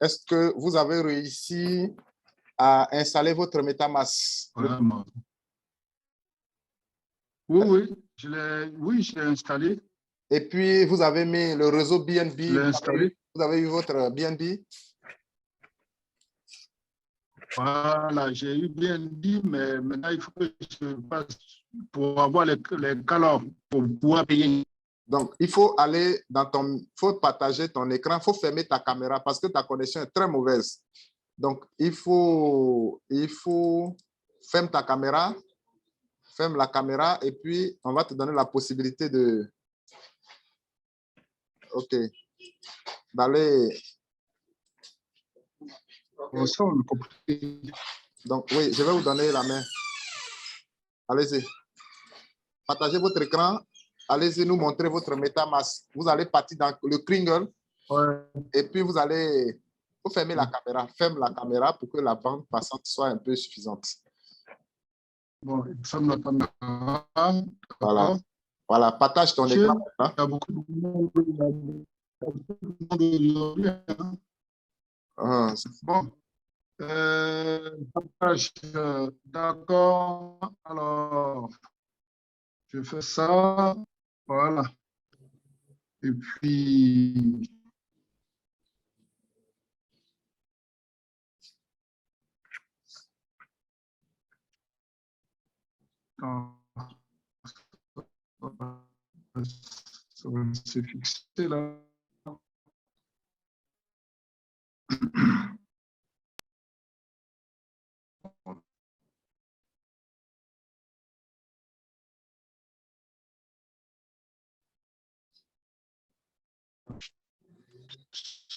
est-ce que vous avez réussi à installer votre MetaMask? Vraiment. Oui, je l'ai installé. Et puis, vous avez mis le réseau BNB. Je l'ai installé. Vous avez eu votre BNB? Voilà, j'ai eu BNB, mais maintenant, il faut que je passe pour avoir les calors, pour pouvoir payer. Donc, il faut aller dans ton... Il faut partager ton écran, il faut fermer ta caméra parce que ta connexion est très mauvaise. Donc, il faut ferme ta caméra, ferme la caméra et puis on va te donner la possibilité de... OK. D'aller... Ça, on a compris. Donc, oui, je vais vous donner la main. Allez-y. Partagez votre écran. Allez-y nous montrer votre MetaMask. Vous allez partir dans le Kringle. Ouais. Et puis, vous allez... Vous fermer la caméra. Ferme la caméra pour que la bande passante soit un peu suffisante. Bon, ça me l'attendra. Voilà. Voilà. Partage ton écran. Il y a beaucoup de monde aujourd'hui. Hein? Bon. D'accord. Alors, je fais ça. Voilà. Et puis, ça va se fixer là.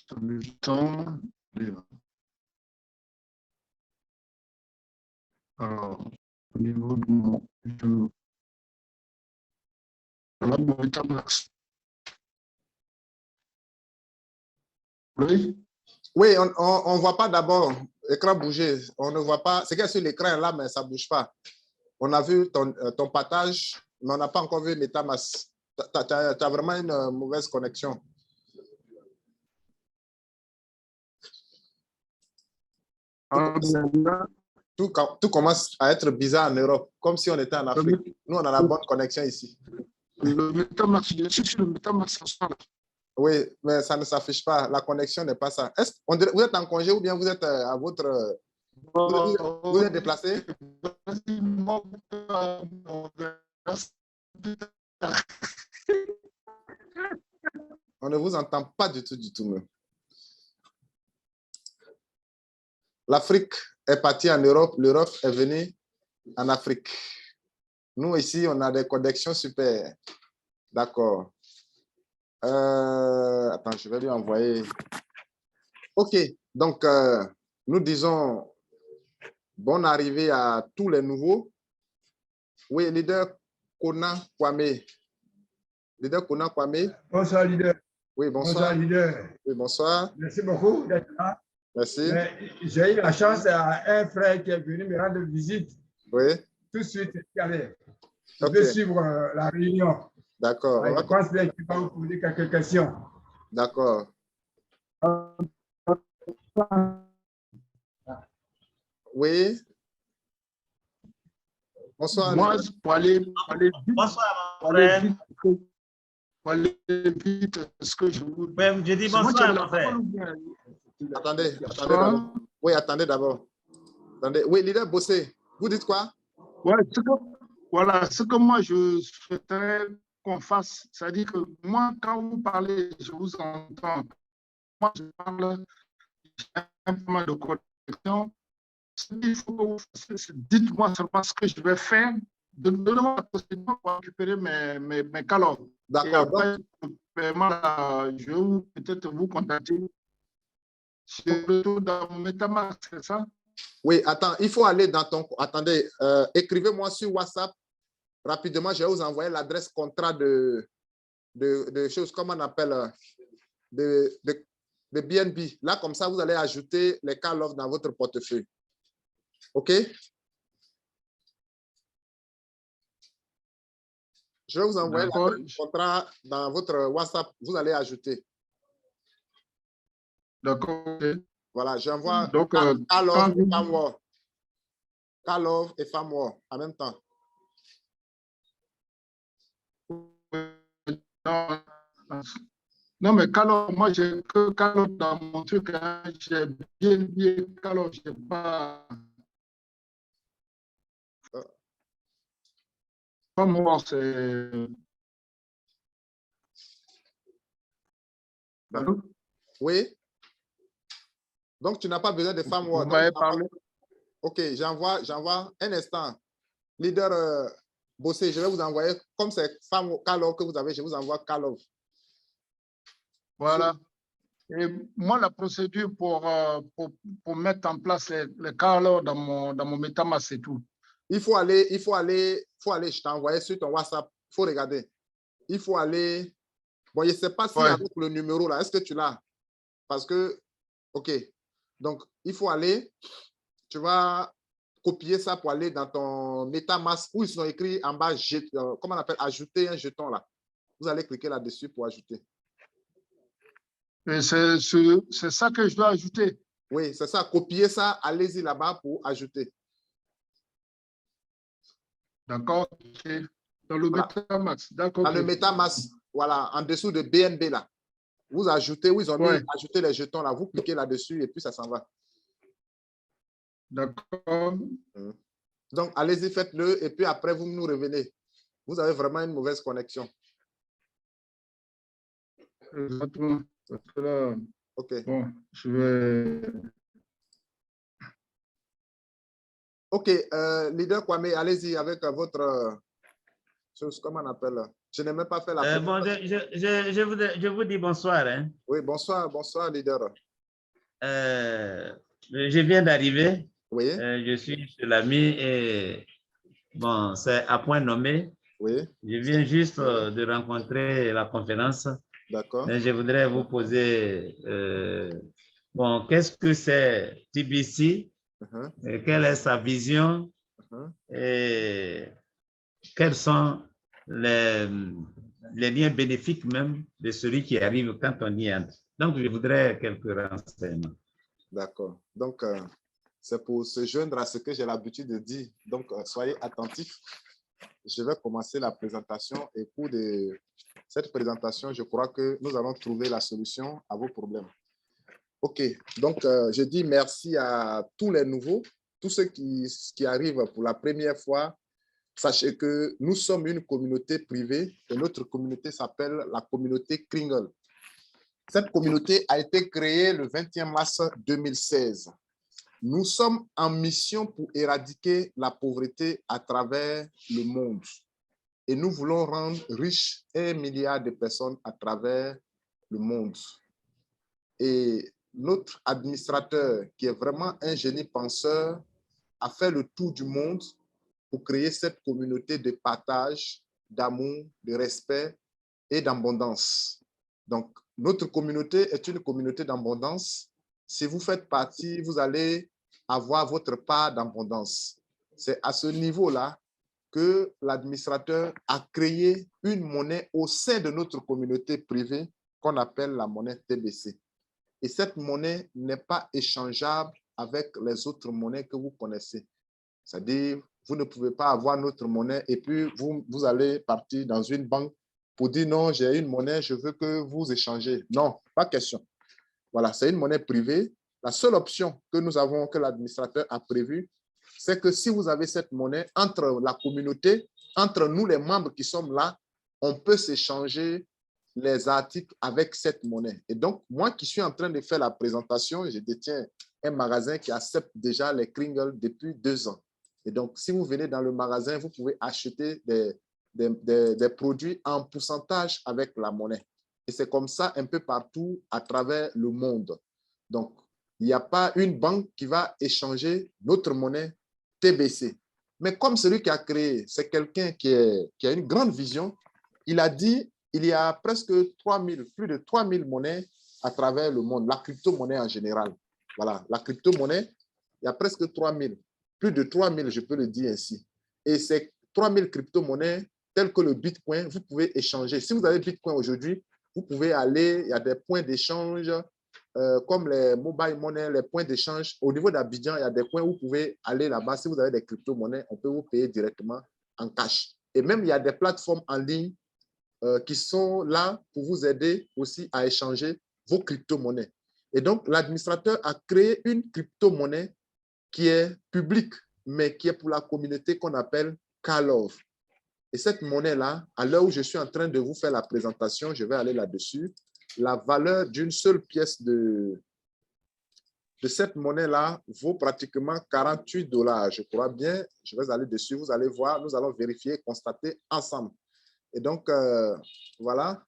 Ça met du temps. Alors, au niveau de mon jeu, voilà mon MetaMask. Oui? Oui, on ne voit pas d'abord l'écran bouger. On ne voit pas. C'est que sur l'écran là, mais ça ne bouge pas. On a vu ton partage, mais on n'a pas encore vu MetaMask. Tu as vraiment une mauvaise connexion. Tout commence à être bizarre en Europe, comme si on était en Afrique. Nous, on a la bonne connexion ici. Le MetaMask, je suis sur le MetaMask. Oui, mais ça ne s'affiche pas. La connexion n'est pas ça. Vous êtes en congé ou bien vous êtes à votre... Vous êtes déplacé? On ne vous entend pas du tout. L'Afrique est partie en Europe, l'Europe est venue en Afrique. Nous, ici, on a des connexions super. D'accord. Attends, je vais lui envoyer. OK, donc, nous disons bonne arrivée à tous les nouveaux. Oui, leader Kona Kwame. Leader Kona Kwame. Bonsoir, leader. Oui, bonsoir. Bonsoir, leader. Oui, bonsoir. Merci beaucoup d'être là. Merci. J'ai eu la chance à un frère qui est venu me rendre visite. Oui. Tout de suite, je OK. vais suivre la réunion. D'accord. Je pense bien qu'il va vous poser quelques questions. D'accord. Oui. Bonsoir. Moi, pour aller vite, bonsoir, pour aller vite, ce que je vous dis. Je dis bonsoir, mon frère. Attendez d'abord. Oui, attendez d'abord. Attendez. Oui, leader Bossé, vous dites quoi? Ouais, voilà, ce que moi je souhaiterais qu'on fasse, c'est-à-dire que moi, quand vous parlez, je vous entends. Moi, je parle, j'ai un peu de connexion. Ce qu'il faut que vous fassiez, dites-moi seulement ce que je vais faire. Donnez-moi la possibilité pour récupérer mes calors. D'accord. Et après, je vais peut-être vous contacter sur le tour dans mon MetaMask, c'est ça? Oui, attends, il faut aller dans ton... Attendez, écrivez-moi sur WhatsApp rapidement. Je vais vous envoyer l'adresse contrat de choses, comment on appelle, de BNB. Là, comme ça, vous allez ajouter les call off dans votre portefeuille. OK? Je vais vous envoyer le contrat dans votre WhatsApp. Vous allez ajouter. D'accord. Voilà, j'envoie Donc, Karlov quand et Famwar. Karlov et Famwar en même temps. non, mais Carlo, moi, j'ai que Carlo dans mon truc. Hein, j'ai bien oublié Carlo, je sais pas. Pas moi, c'est. Allô? Oui. Donc, tu n'as pas besoin de Famwar. Vous m'avez parlé. OK, j'envoie un instant. Leader Bossé, je vais vous envoyer, comme c'est Karlov que vous avez, je vous envoie Karlov. Voilà. Et moi, la procédure pour mettre en place les Carlo dans mon MetaMask, c'est tout. Il faut aller, je t'ai envoyé sur ton WhatsApp, il faut regarder. Il faut aller, bon, je ne sais pas si avec le numéro là, est-ce que tu l'as? Parce que, OK, donc il faut aller, tu vas copier ça pour aller dans ton MetaMask où ils sont écrits en bas, comment on appelle, ajouter un jeton là. Vous allez cliquer là-dessus pour ajouter. Et c'est ça que je dois ajouter. Oui, c'est ça. Copiez ça, allez-y là-bas pour ajouter. D'accord. Dans le MetaMask. D'accord. Dans le MetaMask, voilà, en dessous de BNB là. Vous ajoutez, où ils ont mis ajouter les jetons là. Vous cliquez là-dessus et puis ça s'en va. D'accord. Donc, allez-y, faites-le et puis après, vous nous revenez. Vous avez vraiment une mauvaise connexion. Exactement. Là, OK. bon, je vais... OK. Leader Kwame, allez-y avec votre... comment on appelle? Je n'ai même pas fait la bon, je vous dis bonsoir. Hein. Oui, bonsoir, leader. Je viens d'arriver. Oui. Je suis chez l'ami et bon, c'est à point nommé. Oui. Je viens juste de rencontrer la conférence. D'accord. Mais je voudrais vous poser, bon, qu'est-ce que c'est TBC? Et quelle est sa vision? Et quels sont les liens bénéfiques même de celui qui arrive quand on y entre? Donc, je voudrais quelques renseignements. D'accord. Donc, c'est pour se joindre à ce que j'ai l'habitude de dire. Donc, soyez attentifs. Je vais commencer la présentation et pour cette présentation, je crois que nous allons trouver la solution à vos problèmes. OK. Donc, je dis merci à tous les nouveaux, tous ceux qui arrivent pour la première fois. Sachez que nous sommes une communauté privée et notre communauté s'appelle la communauté Kringle. Cette communauté a été créée le 21 mars 2016. Nous sommes en mission pour éradiquer la pauvreté à travers le monde. Et nous voulons rendre riches 1 milliard de personnes à travers le monde. Et notre administrateur, qui est vraiment un génie penseur, a fait le tour du monde pour créer cette communauté de partage, d'amour, de respect et d'abondance. Donc, notre communauté est une communauté d'abondance. Si vous faites partie, vous allez avoir votre part d'abondance. C'est à ce niveau-là que l'administrateur a créé une monnaie au sein de notre communauté privée qu'on appelle la monnaie TBC. Et cette monnaie n'est pas échangeable avec les autres monnaies que vous connaissez. C'est-à-dire, vous ne pouvez pas avoir notre monnaie et puis vous allez partir dans une banque pour dire non, j'ai une monnaie, je veux que vous échangez. Non, pas question. Voilà, c'est une monnaie privée. La seule option que nous avons, que l'administrateur a prévue, c'est que si vous avez cette monnaie entre la communauté, entre nous les membres qui sommes là, on peut s'échanger les articles avec cette monnaie. Et donc, moi qui suis en train de faire la présentation, je détiens un magasin qui accepte déjà les Kringles depuis 2 ans. Et donc, si vous venez dans le magasin, vous pouvez acheter des produits en pourcentage avec la monnaie. Et c'est comme ça un peu partout à travers le monde. Donc, il n'y a pas une banque qui va échanger notre monnaie TBC. Mais comme celui qui a créé, c'est quelqu'un qui a une grande vision, il a dit il y a presque plus de 3000 monnaies à travers le monde, la crypto-monnaie en général. Voilà, la crypto-monnaie, il y a presque 3000, plus de 3000, je peux le dire ainsi. Et ces 3000 crypto-monnaies, telles que le Bitcoin, vous pouvez échanger. Si vous avez Bitcoin aujourd'hui, vous pouvez aller, il y a des points d'échange comme les mobile money, les points d'échange. Au niveau d'Abidjan, il y a des points où vous pouvez aller là-bas. Si vous avez des crypto-monnaies, on peut vous payer directement en cash. Et même, il y a des plateformes en ligne qui sont là pour vous aider aussi à échanger vos crypto-monnaies. Et donc, l'administrateur a créé une crypto-monnaie qui est publique, mais qui est pour la communauté qu'on appelle Kalov. Et cette monnaie-là, à l'heure où je suis en train de vous faire la présentation, je vais aller là-dessus. La valeur d'une seule pièce de cette monnaie-là vaut pratiquement 48 $. Je crois bien, je vais aller dessus, vous allez voir, nous allons vérifier, constater ensemble. Et donc, voilà,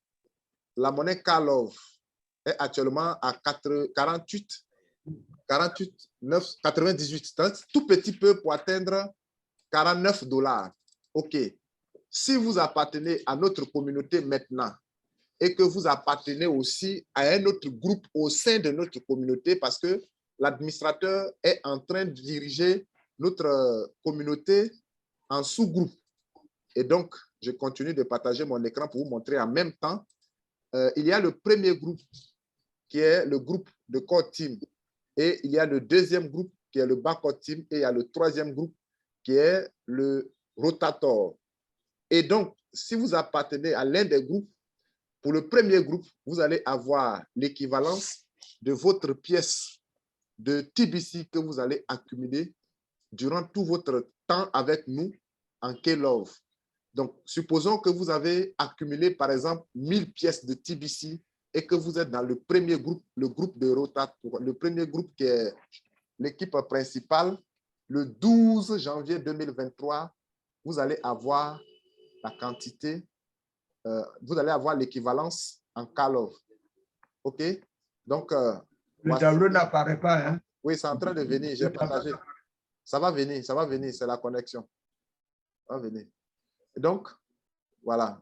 la monnaie Kalov est actuellement à 98. C'est un tout petit peu pour atteindre 49 $. OK. Si vous appartenez à notre communauté maintenant et que vous appartenez aussi à un autre groupe au sein de notre communauté, parce que l'administrateur est en train de diriger notre communauté en sous-groupe. Et donc, je continue de partager mon écran pour vous montrer en même temps. Il y a le premier groupe qui est le groupe de Core Team. Et il y a le deuxième groupe qui est le Backup Team. Et il y a le troisième groupe qui est le Rotator. Et donc, si vous appartenez à l'un des groupes, pour le premier groupe, vous allez avoir l'équivalence de votre pièce de TBC que vous allez accumuler durant tout votre temps avec nous en K-Love. Donc, supposons que vous avez accumulé, par exemple, 1000 pièces de TBC et que vous êtes dans le premier groupe, le groupe de Rotator, le premier groupe qui est l'équipe principale. Le 12 janvier 2023, vous allez avoir la quantité, vous allez avoir l'équivalence en K-Love. OK? Donc, le tableau n'apparaît pas. Hein? Oui, c'est en train de venir. J'ai partagé. Ça va venir, c'est la connexion. Ça va venir. Et donc, voilà.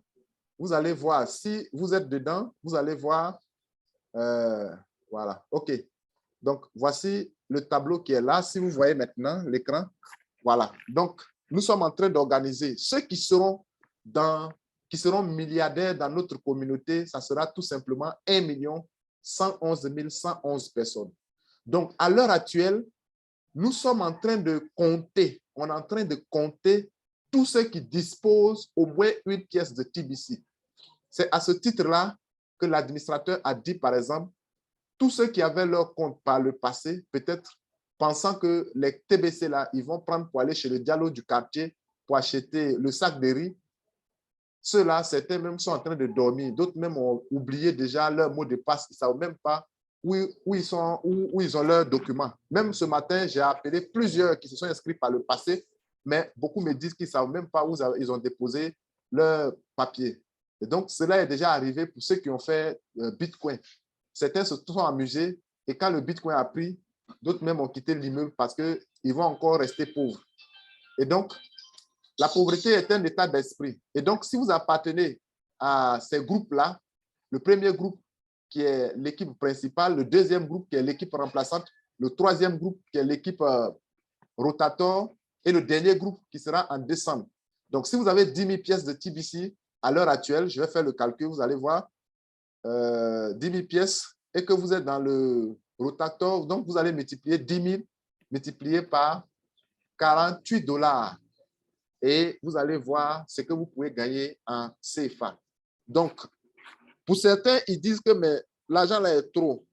Vous allez voir, si vous êtes dedans, vous allez voir, voilà. OK. Donc, voici le tableau qui est là. Si vous voyez maintenant l'écran, voilà. Donc, nous sommes en train d'organiser ceux qui seront milliardaires dans notre communauté. Ça sera tout simplement 1 111 111 personnes. Donc, à l'heure actuelle, nous sommes en train de compter. On est en train de compter tous ceux qui disposent au moins une pièce de TBC. C'est à ce titre-là que l'administrateur a dit, par exemple, tous ceux qui avaient leur compte par le passé, peut-être pensant que les TBC, là, ils vont prendre pour aller chez le dialogue du quartier pour acheter le sac de riz. Ceux-là, certains même sont en train de dormir. D'autres même ont oublié déjà leur mot de passe. Ils ne savent même pas où ils ont leurs documents. Même ce matin, j'ai appelé plusieurs qui se sont inscrits par le passé, mais beaucoup me disent qu'ils ne savent même pas où ils ont déposé leurs papiers. Et donc, cela est déjà arrivé pour ceux qui ont fait Bitcoin. Certains se sont amusés et quand le Bitcoin a pris, d'autres même ont quitté l'immeuble parce qu'ils vont encore rester pauvres. Et donc, la pauvreté est un état d'esprit. Et donc, si vous appartenez à ces groupes-là, le premier groupe qui est l'équipe principale, le deuxième groupe qui est l'équipe remplaçante, le troisième groupe qui est l'équipe Rotator et le dernier groupe qui sera en décembre. Donc, si vous avez 10 000 pièces de TBC à l'heure actuelle, je vais faire le calcul, vous allez voir, 10 000 pièces et que vous êtes dans le Rotator, donc vous allez multiplier 10 000 multiplié par 48 $. Et vous allez voir ce que vous pouvez gagner en CFA. Donc, pour certains, ils disent que l'argent là est trop.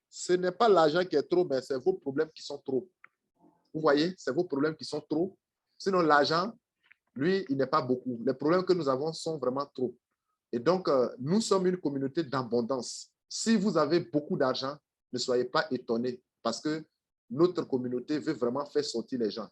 Ce n'est pas l'argent qui est trop, mais c'est vos problèmes qui sont trop. Vous voyez, c'est vos problèmes qui sont trop. Sinon, l'argent, lui, il n'est pas beaucoup. Les problèmes que nous avons sont vraiment trop. Et donc, nous sommes une communauté d'abondance. Si vous avez beaucoup d'argent, ne soyez pas étonnés parce que notre communauté veut vraiment faire sortir les gens.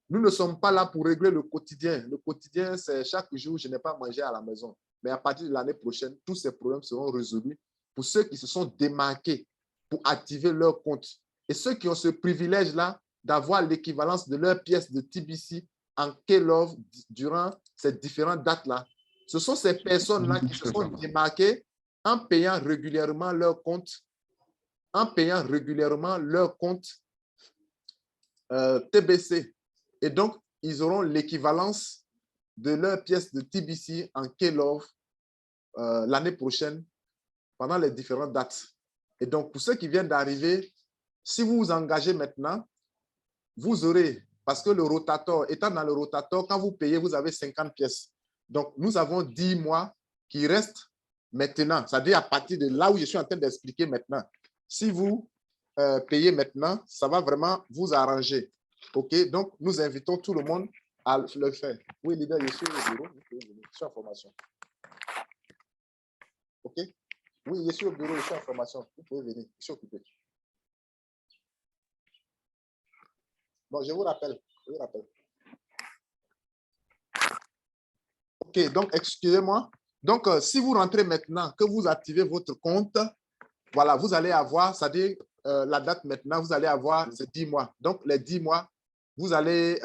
Nous ne sommes pas là pour régler le quotidien. Le quotidien, c'est chaque jour, je n'ai pas mangé à la maison. Mais à partir de l'année prochaine, tous ces problèmes seront résolus pour ceux qui se sont démarqués pour activer leur compte. Et ceux qui ont ce privilège-là d'avoir l'équivalence de leur pièce de TBC en K-Love durant ces différentes dates-là, ce sont ces personnes-là qui se sont démarquées en payant régulièrement leur compte, TBC. Et donc, ils auront l'équivalence de leur pièce de TBC en K-Love l'année prochaine pendant les différentes dates. Et donc, pour ceux qui viennent d'arriver, si vous vous engagez maintenant, vous aurez, parce que le rotateur, étant dans le rotateur, quand vous payez, vous avez 50 pièces. Donc, nous avons 10 mois qui restent maintenant. C'est-à-dire à partir de là où je suis en train d'expliquer maintenant. Si vous payez maintenant, ça va vraiment vous arranger. OK? Donc, nous invitons tout le monde à le faire. Oui, leader, je suis au bureau. Je suis en formation. OK? Oui, je suis au bureau, je suis en formation. Vous pouvez venir. Je suis occupé. Bon, je vous rappelle. Je vous rappelle. OK, donc, excusez-moi. Donc, si vous rentrez maintenant, que vous activez votre compte, voilà, vous allez avoir, c'est-à-dire la date maintenant, vous allez avoir ces 10 mois. Donc, les 10 mois, vous allez,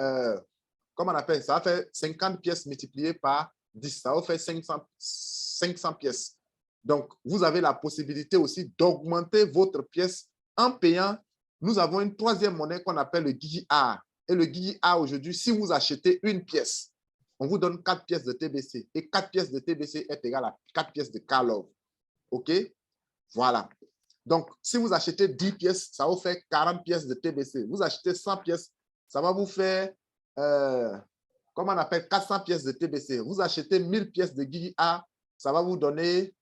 comment on appelle ça? Ça va faire 50 pièces multipliées par 10. Ça va faire 500 pièces. Donc, vous avez la possibilité aussi d'augmenter votre pièce en payant. Nous avons une troisième monnaie qu'on appelle le Guigui A. Et le Guigui A, aujourd'hui, si vous achetez une pièce, on vous donne 4 pièces de TBC. Et 4 pièces de TBC est égal à 4 pièces de Karlov. OK? Voilà. Donc, si vous achetez 10 pièces, ça vous fait 40 pièces de TBC. Vous achetez 100 pièces, ça va vous faire, comment on appelle, 400 pièces de TBC. Vous achetez 1000 pièces de Guigui A, ça va vous donner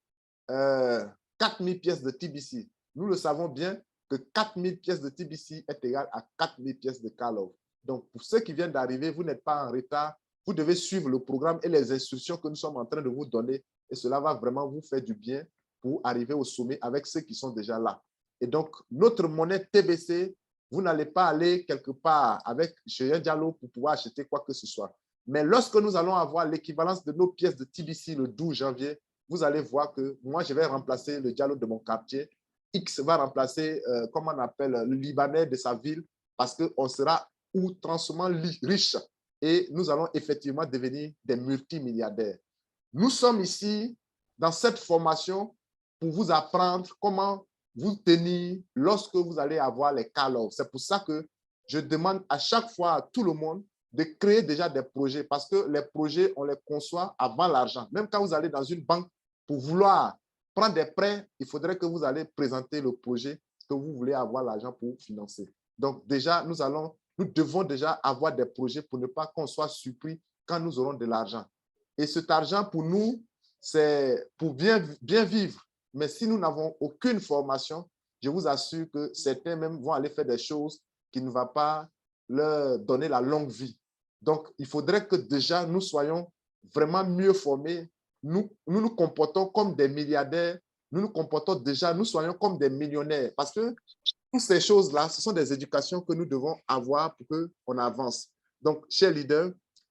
4000 pièces de TBC. Nous le savons bien que 4000 pièces de TBC est égal à 4000 pièces de Karlov. Donc, pour ceux qui viennent d'arriver, vous n'êtes pas en retard. Vous devez suivre le programme et les instructions que nous sommes en train de vous donner. Et cela va vraiment vous faire du bien pour arriver au sommet avec ceux qui sont déjà là. Et donc, notre monnaie TBC, vous n'allez pas aller quelque part avec chez un Diallo pour pouvoir acheter quoi que ce soit. Mais lorsque nous allons avoir l'équivalence de nos pièces de TBC le 12 janvier, vous allez voir que moi, je vais remplacer le Diallo de mon quartier. X va remplacer, comment on appelle, le Libanais de sa ville, parce qu'on sera outrancement riche et nous allons effectivement devenir des multimilliardaires. Nous sommes ici dans cette formation pour vous apprendre comment vous tenir lorsque vous allez avoir les Karlov. C'est pour ça que je demande à chaque fois à tout le monde de créer déjà des projets parce que les projets, on les conçoit avant l'argent. Même quand vous allez dans une banque pour vouloir prendre des prêts, il faudrait que vous allez présenter le projet que vous voulez avoir l'argent pour financer. Donc déjà, nous devons déjà avoir des projets pour ne pas qu'on soit surpris quand nous aurons de l'argent. Et cet argent, pour nous, c'est pour bien vivre. Mais si nous n'avons aucune formation, je vous assure que certains même vont aller faire des choses qui ne vont pas leur donner la longue vie. Donc, il faudrait que déjà nous soyons vraiment mieux formés. Nous nous comportons comme des milliardaires. Nous nous comportons déjà, nous soyons comme des millionnaires. Parce que toutes ces choses-là, ce sont des éducations que nous devons avoir pour qu'on avance. Donc, chers leaders,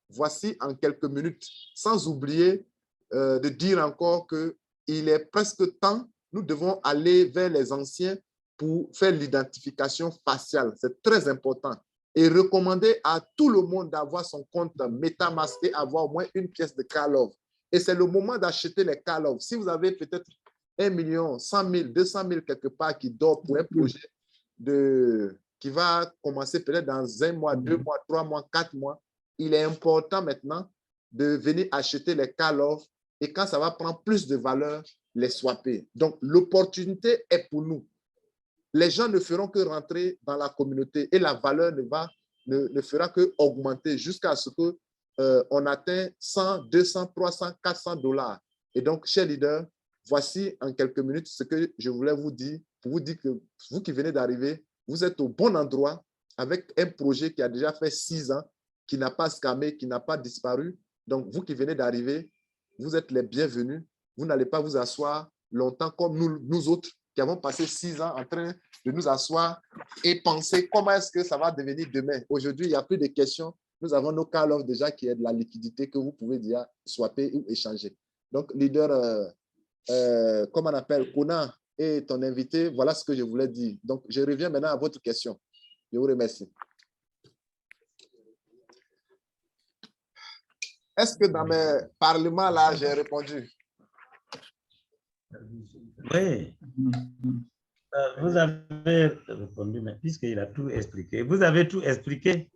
voici en quelques minutes, sans oublier de dire encore qu'il est presque temps, nous devons aller vers les anciens pour faire l'identification faciale. C'est très important. Et recommander à tout le monde d'avoir son compte MetaMask et avoir au moins une pièce de Karlov. Et c'est le moment d'acheter les Karlov. Si vous avez peut-être 1 million, 100 000, 200 000 quelque part qui dort pour un projet qui va commencer peut-être dans 1 mois, 2 mois, 3 mois, 4 mois, il est important maintenant de venir acheter les Karlov et quand ça va prendre plus de valeur, les swapper. Donc, l'opportunité est pour nous. Les gens ne feront que rentrer dans la communauté et la valeur ne fera que augmenter jusqu'à ce qu'on atteigne 100, 200, 300, 400 $. Et donc, chers leaders, voici en quelques minutes ce que je voulais vous dire, pour vous dire que vous qui venez d'arriver, vous êtes au bon endroit avec un projet qui a déjà fait 6 ans, qui n'a pas scamé, qui n'a pas disparu. Donc, vous qui venez d'arriver, vous êtes les bienvenus. Vous n'allez pas vous asseoir longtemps comme nous autres qui avons passé 6 ans en train de nous asseoir et penser comment est-ce que ça va devenir demain. Aujourd'hui, il n'y a plus de questions. Nous avons nos Karlov déjà qui est de la liquidité que vous pouvez déjà swapper ou échanger. Donc, leader, comment on appelle, Kona et ton invité, voilà ce que je voulais dire. Donc, je reviens maintenant à votre question. Je vous remercie. Est-ce que dans mes parlements, là, j'ai répondu? Oui. Vous avez répondu, mais puisqu'il a tout expliqué. Vous avez tout expliqué.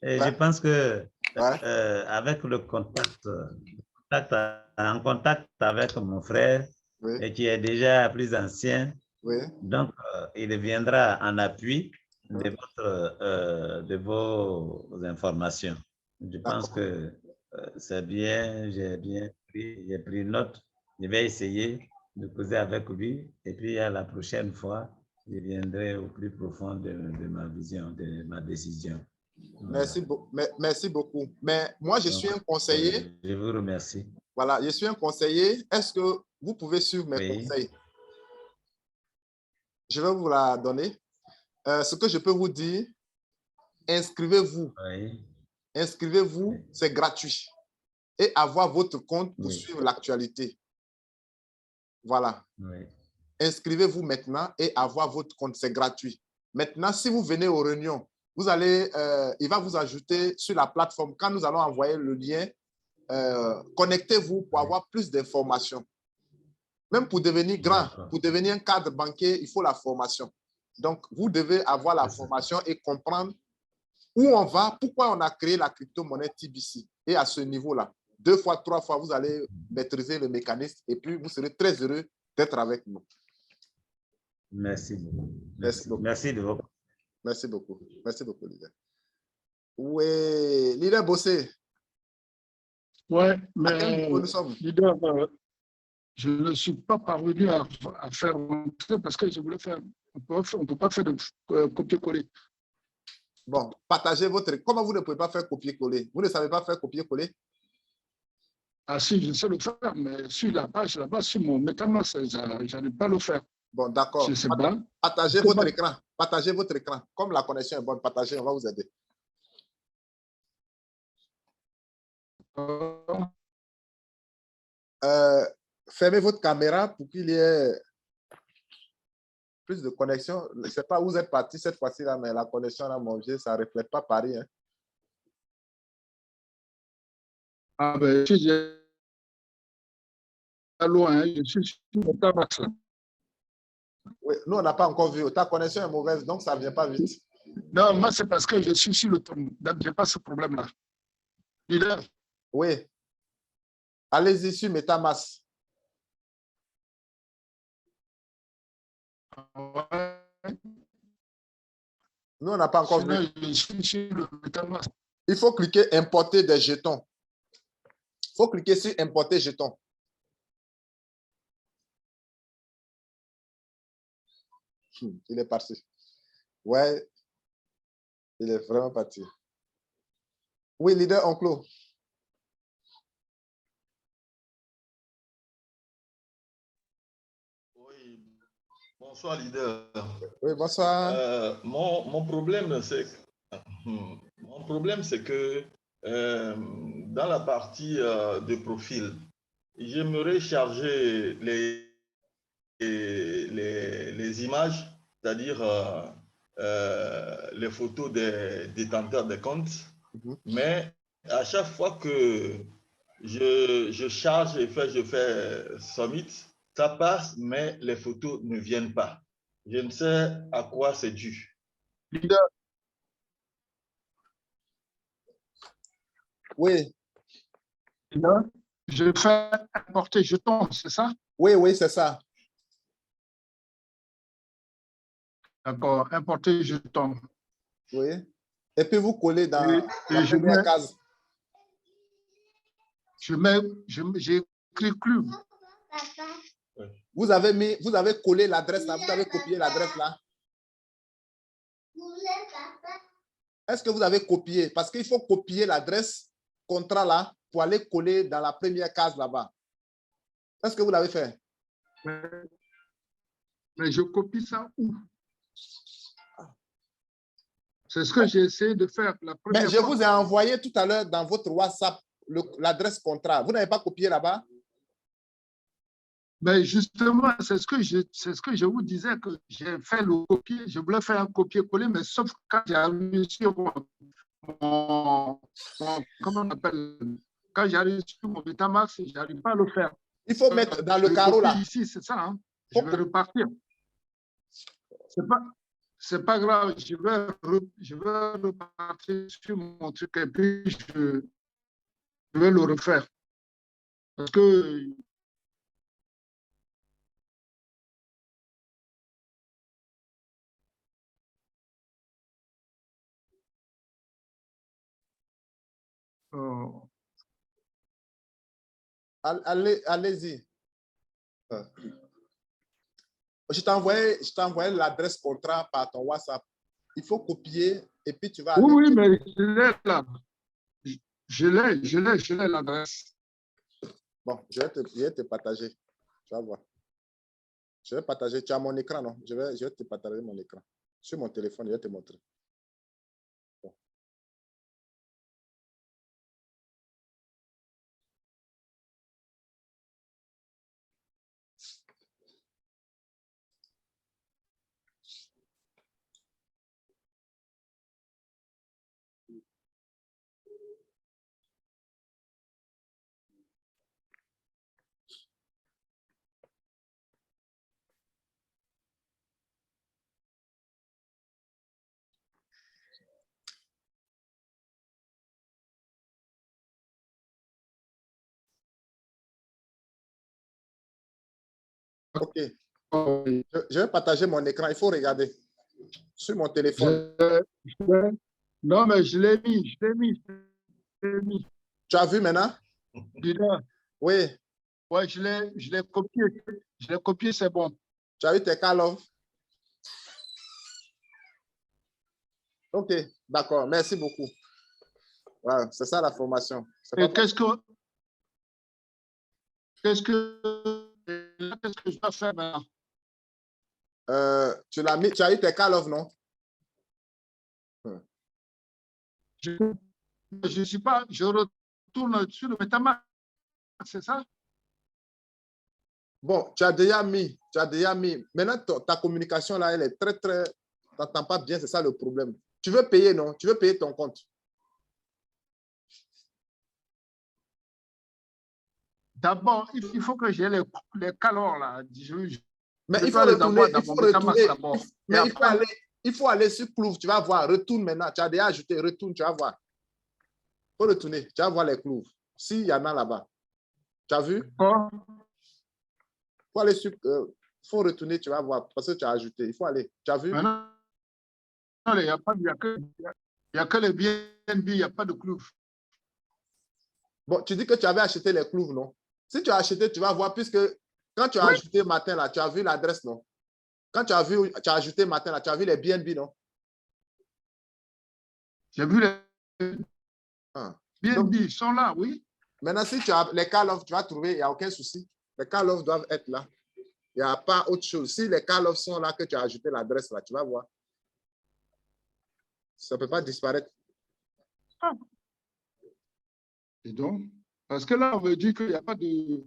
Et ouais. Je pense que avec le contact, en contact avec mon frère, Oui. et qui est déjà plus ancien. Oui. Donc, il viendra en appui de vos informations. Je pense que c'est bien, j'ai pris note. Je vais essayer de causer avec lui et puis à la prochaine fois, je viendrai au plus profond de ma vision, de ma décision. Voilà. Merci beaucoup. Mais moi, je suis un conseiller. Je vous remercie. Voilà, je suis un conseiller. Est-ce que vous pouvez suivre mes conseils? Je vais vous la donner. Ce que je peux vous dire, inscrivez-vous. Oui. Inscrivez-vous, c'est gratuit. Et avoir votre compte pour Oui. suivre l'actualité. Voilà. Oui. Inscrivez-vous maintenant et avoir votre compte, c'est gratuit. Maintenant, si vous venez aux réunions, vous allez, il va vous ajouter sur la plateforme. Quand nous allons envoyer le lien, connectez-vous pour avoir plus d'informations. Même pour devenir grand, pour devenir un cadre banquier, il faut la formation. Donc, vous devez avoir la formation et comprendre où on va, pourquoi on a créé la crypto-monnaie TBC. Et à ce niveau-là, 2 fois, 3 fois, vous allez maîtriser le mécanisme et puis vous serez très heureux d'être avec nous. Merci beaucoup. Merci beaucoup. Merci de votre... Merci beaucoup. Merci beaucoup, leader. Oui, leader Bossé. Oui, À quel mais niveau nous sommes? leader, je ne suis pas parvenu à faire rentrer parce que je voulais faire. On ne peut pas faire de copier-coller. Bon, partagez votre... Comment vous ne pouvez pas faire copier-coller? Vous ne savez pas faire copier-coller? Ah si, je sais le faire, mais sur la page là-bas, sur mon MetaMask, je n'arrive pas à le faire. Bon, d'accord. Je sais pas. Partagez votre écran. Partagez votre écran. Comme la connexion est bonne, partagez, on va vous aider. Fermez votre caméra pour qu'il y ait plus de connexion. Je ne sais pas où vous êtes parti cette fois-ci, là, mais la connexion, là, mon vieux, ça ne reflète pas Paris. Hein. Ah ben, je suis loin, hein. Je suis sur MetaMask. Oui, nous, on n'a pas encore vu. Ta connexion est mauvaise, donc ça ne vient pas vite. Non, moi, c'est parce que je suis sur le ton. Donc, je n'ai pas ce problème-là. Leader. Oui. Allez-y sur MetaMask. Ouais. Nous, on n'a pas encore vu. Je suis sur le MetaMask. Il faut cliquer importer des jetons. Il faut cliquer sur importer jetons. Il est parti. Ouais, il est vraiment parti. Oui, leader Enclos. Oui, bonsoir, leader. Oui, bonsoir. Mon problème, c'est que dans la partie de profil, j'aimerais charger les images, c'est-à-dire les photos des détenteurs de comptes, mais à chaque fois que je charge et je fais submit, ça passe, mais les photos ne viennent pas. Je ne sais à quoi c'est dû. Leader. Oui. Leader. Je fais importer jetons, c'est ça? Oui, oui, c'est ça. D'accord, importer jetons. Oui. Et puis vous collez dans la première case. J'ai écrit club. Vous avez collé l'adresse là, vous avez copié l'adresse là. Est-ce que vous avez copié? Parce qu'il faut copier l'adresse contrat là pour aller coller dans la première case là-bas. Est-ce que vous l'avez fait? Mais je copie ça où? C'est ce que j'ai essayé de faire la première fois. Mais je vous ai envoyé tout à l'heure dans votre WhatsApp l'adresse contrat. Vous n'avez pas copié là-bas? Mais justement, c'est ce que je vous disais que j'ai fait le copier. Je voulais faire un copier-coller, mais sauf quand j'ai arrivé sur comment on appelle, quand j'arrive sur mon MetaMask, je n'arrive pas à le faire. Il faut mettre dans le carreau là. Ici, c'est ça. Hein? Je vais repartir. C'est pas grave. Je vais repartir sur mon truc et puis je vais le refaire. Parce que Allez-y. Je t'envoie l'adresse contrat par ton WhatsApp. Il faut copier et puis tu vas aller. Oui, oui, mais je l'ai là. Je l'ai l'adresse. Bon, je vais te partager. Tu vas voir. Je vais partager. Tu as mon écran, non? Je vais te partager mon écran. Sur mon téléphone, je vais te montrer. Bon. OK. Je vais partager mon écran. Il faut regarder sur mon téléphone. Non, mais je l'ai mis. Tu as vu maintenant? Oui. Oui, je l'ai copié. Je l'ai copié, c'est bon. Tu as eu tes call-off? OK, d'accord. Merci beaucoup. Voilà, c'est ça la formation. Qu'est-ce que je dois faire maintenant? Tu l'as mis, tu as eu tes call-off, non? Je ne suis pas, je retourne sur le MetaMask, c'est ça? Bon, tu as déjà mis. Maintenant, ta communication là, elle est très, tu n'entends pas bien, c'est ça le problème. Tu veux payer, non? Tu veux payer ton compte. D'abord, il faut que j'ai les calors là. Mais il faut retourner. Mais il faut aller sur Cloove, tu vas voir. Retourne maintenant. Tu as déjà ajouté, retourne, tu vas voir. Il faut retourner, tu vas voir les Cloove. S'il y en a là-bas. Tu as vu? Il faut aller sur. Faut retourner, tu vas voir. Parce que tu as ajouté. Il faut aller. Tu as vu? Non, il n'y a que les BNB, il n'y a pas de Cloove. Bon, tu dis que tu avais acheté les Cloove, non? Si tu as acheté, tu vas voir, puisque quand tu as ajouté matin, là, tu as vu l'adresse, non? Quand tu as ajouté matin, là, tu as vu les BNB, non? J'ai vu les BNB, ils sont là, oui. Maintenant, si tu as les call-off, tu vas trouver, il n'y a aucun souci. Les call-off doivent être là. Il n'y a pas autre chose. Si les call-off sont là, que tu as ajouté l'adresse, là, tu vas voir. Ça ne peut pas disparaître. Ah. Et donc, parce que là, on veut dire qu'il n'y a pas de...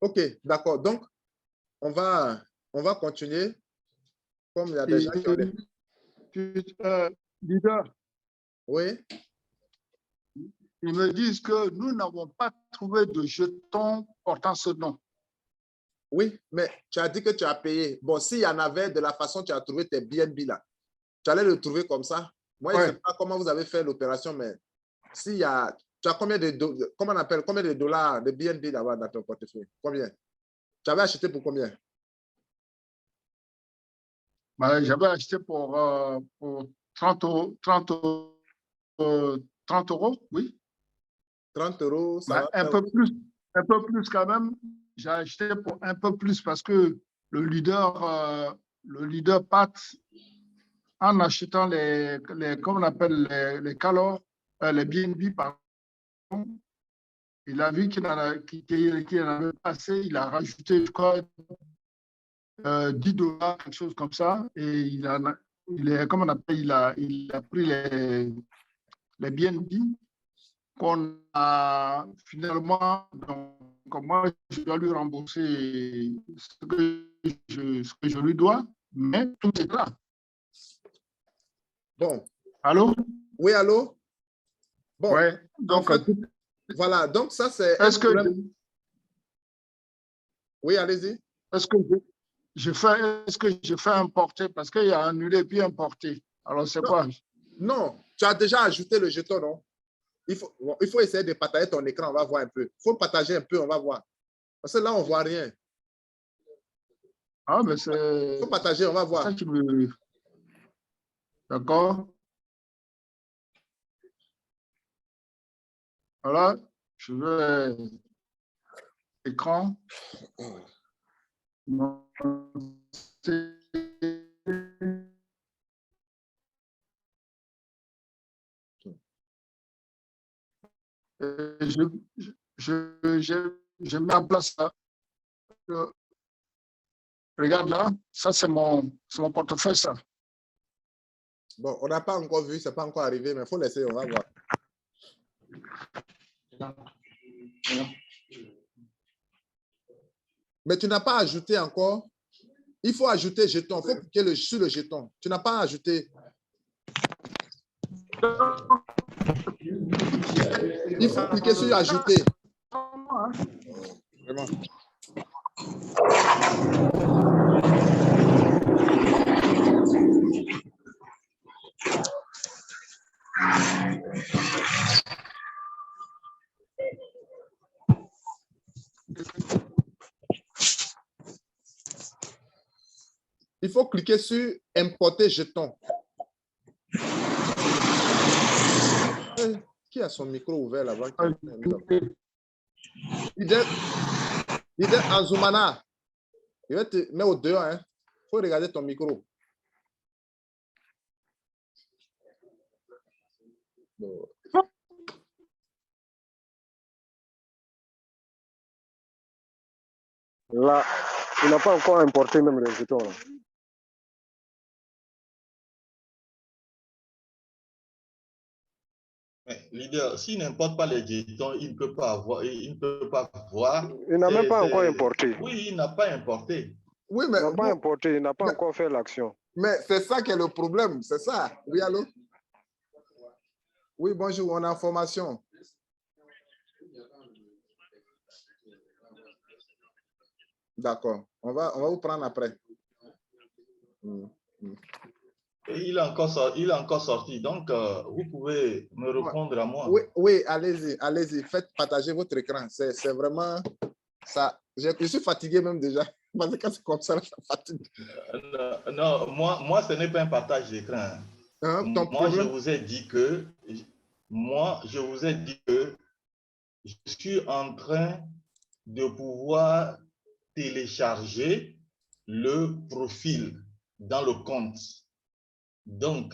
OK, d'accord. Donc, on va continuer. Comme il y a des gens qui ont... Leader. Oui. Ils me disent que nous n'avons pas trouvé de jetons portant ce nom. Oui, mais tu as dit que tu as payé. Bon, s'il y en avait de la façon, tu as trouvé tes BNB là. Tu allais le trouver comme ça. Moi, je ne sais pas comment vous avez fait l'opération, mais s'il y a... Tu as combien de... Comment on appelle? Combien de dollars de BNB là-bas dans ton portefeuille? Combien? Tu avais acheté pour combien? J'avais acheté pour 30 euros, oui. 30 euros, ça va un peu plus quand même. J'ai acheté pour un peu plus parce que le leader Pat, en achetant comment on appelle les calors, les BNB, pardon, il a vu qu'il en avait pas assez, il a rajouté, je crois, 10 dollars, quelque chose comme ça, et il a pris les BNB qu'on a finalement, donc moi, je dois lui rembourser ce que je lui dois, mais tout est là. Bon. Allô? Oui, allô? Bon. Ouais. Donc, en fait, voilà. Donc, ça, c'est... Est-ce que... Oui, allez-y. Est-ce que je fais importer? Parce qu'il y a annulé puis importer. Alors, c'est quoi? Non, tu as déjà ajouté le jeton, non? Il faut essayer de partager ton écran, on va voir un peu. Il faut partager un peu, on va voir. Parce que là, on ne voit rien. Ah, mais Il c'est faut partager, on va voir. ça qui me... D'accord. Voilà, je vais écran. Je mets en place ça. Regarde là, ça c'est mon portefeuille, ça. Bon, on n'a pas encore vu, ce n'est pas encore arrivé, mais il faut laisser, on va voir. Mais tu n'as pas ajouté encore. Il faut ajouter jeton. Il faut cliquer sur le jeton. Tu n'as pas ajouté. Il faut cliquer sur ajouter. Vraiment. Il faut cliquer sur importer jeton. Qui a son micro ouvert là-bas? Leader Anzoumana. Je vais te mettre au dehors. Il faut regarder ton micro. Là, il n'a pas encore importé même les jetons. Là. Mais leader, s'il n'importe pas les jetons, il ne peut pas avoir, il ne peut pas voir. Il n'a même pas encore importé. Oui, il n'a pas importé. Oui, mais il n'a pas importé, il n'a pas encore fait l'action. Mais c'est ça qui est le problème, c'est ça. Oui, allô? Oui, bonjour, on a information. D'accord, on va vous prendre après. Et il est encore sorti, donc vous pouvez me répondre à moi. Oui, oui, allez-y, faites partager votre écran. C'est vraiment ça. Je suis fatigué même déjà. Parce que quand c'est comme ça fatigue. Non, moi, ce n'est pas un partage d'écran. Moi, je vous ai dit que je suis en train de pouvoir télécharger le profil dans le compte. Donc,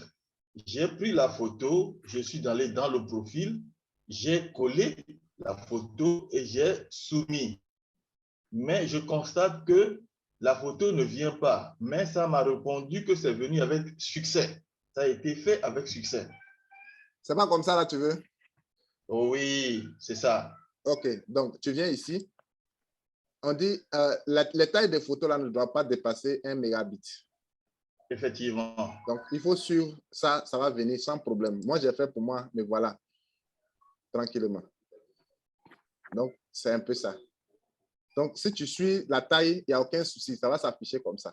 j'ai pris la photo, je suis allé dans le profil, j'ai collé la photo et j'ai soumis. Mais je constate que la photo ne vient pas. Mais ça m'a répondu que c'est venu avec succès. Ça a été fait avec succès. C'est pas comme ça là, tu veux? Oui, c'est ça. OK, donc tu viens ici. On dit la taille des photos là ne doit pas dépasser 1 mégabit. Effectivement. Donc, il faut suivre ça, ça va venir sans problème. Moi, j'ai fait pour moi, mais voilà, tranquillement. Donc, c'est un peu ça. Donc, si tu suis la taille, il n'y a aucun souci, ça va s'afficher comme ça.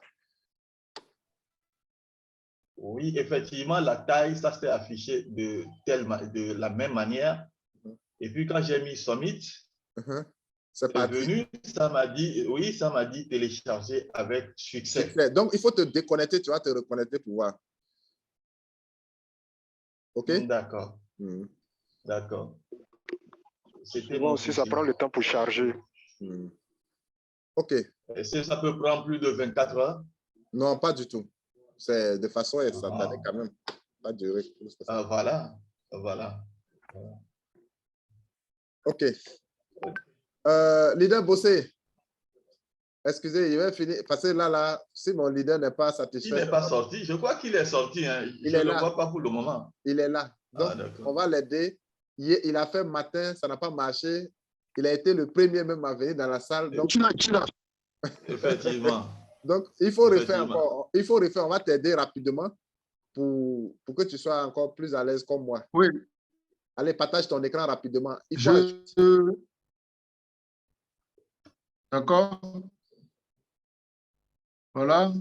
Oui, effectivement, la taille, ça s'est affiché de la même manière. Et puis, quand j'ai mis Summit, c'est venu, ça m'a dit, oui, ça m'a dit télécharger avec succès. Donc, il faut te déconnecter, tu vas te reconnecter pour voir. OK? D'accord. D'accord. Bon, aussi, ça prend le temps pour charger. OK. Est-ce que ça peut prendre plus de 24 heures? Non, pas du tout. C'est de façon instantanée quand même. Pas durer plus que ça. Voilà. OK. Leader Bossé, excusez, il va finir. Parce que là, si mon leader n'est pas satisfait. Il n'est pas sorti. Je crois qu'il est sorti. Hein. Je ne le vois pas pour le moment. Il est là. Donc, on va l'aider. Il a fait matin, ça n'a pas marché. Il a été le premier même à venir dans la salle. Donc, effectivement. Donc, il faut refaire encore. Il faut refaire. On va t'aider rapidement pour que tu sois encore plus à l'aise comme moi. Oui. Allez, partage ton écran rapidement. Il faut D'accord. Voilà.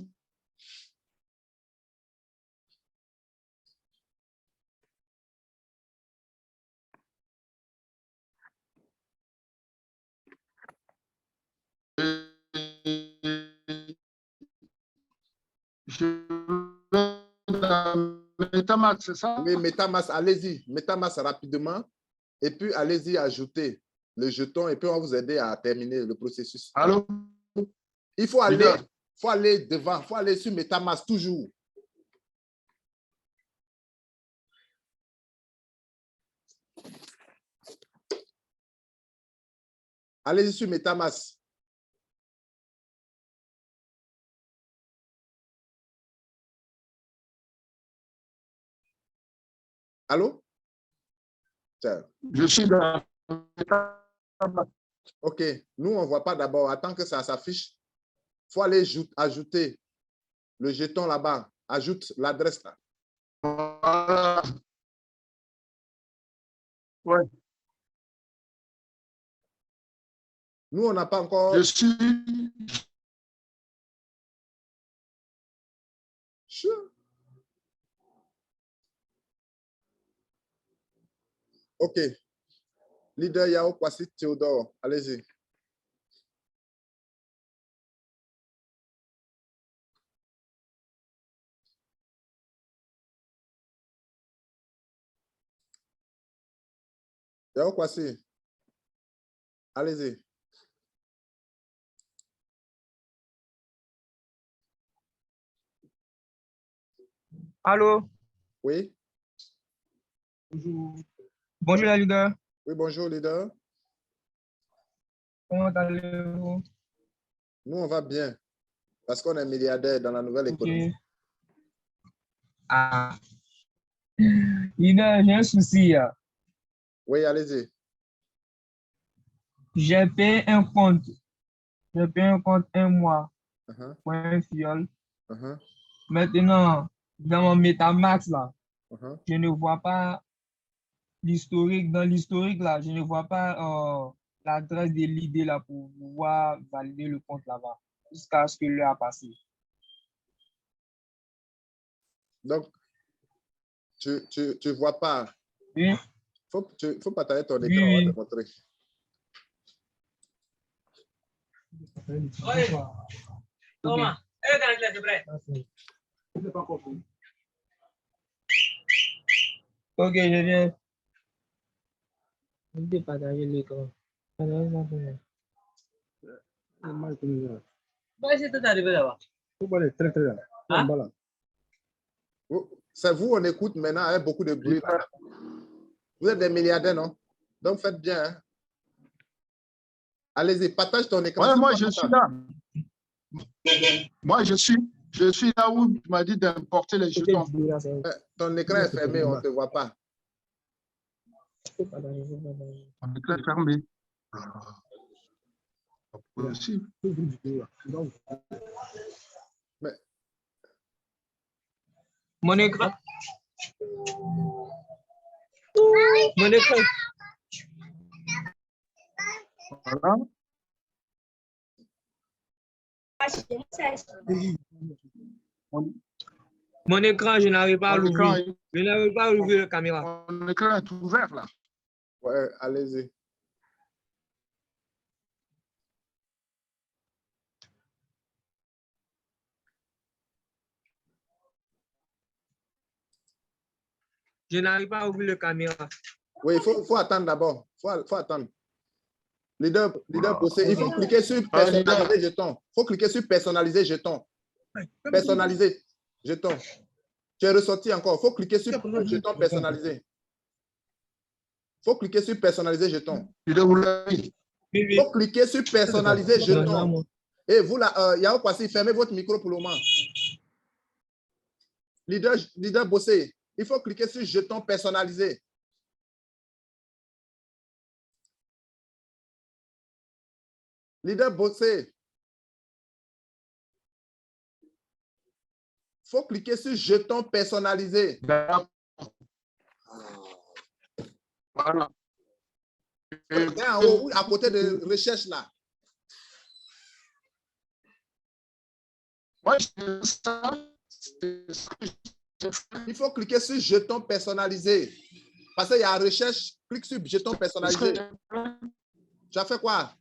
MetaMask, c'est ça? Oui, MetaMask, allez-y. MetaMask rapidement. Et puis, allez-y, ajouter le jeton et puis on va vous aider à terminer le processus. Allô? Il faut aller devant, il faut aller sur MetaMask toujours. Allez-y sur MetaMask. Allô? Tiens. Je suis dans... OK. Nous, on ne voit pas d'abord. Attends que ça s'affiche. Il faut aller ajouter le jeton là-bas. Ajoute l'adresse là. Voilà. Ouais. Nous, on n'a pas encore... Je suis... Sure. OK. Leader Yao Kwasi Théodore, allez-y. Yao Kwasi, allez-y. Allô? Oui. Bonjour. Bonjour, la leader. Oui, bonjour, leader. Comment allez-vous? Nous, on va bien parce qu'on est milliardaire dans la nouvelle économie. Okay. Ah. Leader, j'ai un souci. Oui, allez-y. J'ai payé un compte. J'ai payé un compte un mois pour un fiole. Maintenant, dans mon MetaMask, là, je ne vois pas l'historique. Dans l'historique, là, je ne vois pas l'adresse de l'idée là pour pouvoir valider le compte là-bas jusqu'à ce que l'heure a passé. Donc, tu vois pas. Oui. Faut partager ton écran, Oui, on va oui. te montrer. Oui. Thomas, ok, je viens. Je vais partager l'écran. C'est vous, on écoute maintenant avec beaucoup de bruit. Là. Vous êtes des milliardaires, non? Donc, faites bien. Hein? Allez-y, partage ton écran. Ouais, moi, je suis là. Moi, je suis là où tu m'as dit d'importer les jetons. Ton écran est fermé, on ne te voit pas. Mon écran est fermé. Aussi. Mais... Mon écran. Mon écran. Voilà. Mon écran, je n'arrive pas à l'ouvrir. Je n'arrive pas à ouvrir la caméra. Mon écran est ouvert là. Ouais, allez-y. Je n'arrive pas à ouvrir la caméra. Oui, il faut attendre d'abord. Il faut attendre. Leader Bossé, il faut cliquer sur personnaliser jeton. Il faut cliquer sur personnaliser jeton. Personnaliser jeton. Tu es ressorti encore. Il faut cliquer sur jeton personnalisé. Il faut cliquer sur personnaliser jeton. Il faut cliquer sur personnaliser jeton. Et vous là, Yao Kwasi, fermez votre micro pour le moment. Leader Bossé, il faut cliquer sur jeton personnalisé. Leader Bossé. Il faut cliquer sur jeton personnalisé. Voilà. En haut, à côté de recherche là. Ouais, il faut cliquer sur jeton personnalisé. Parce qu'il y a recherche, clique sur jeton personnalisé. Tu as fait quoi?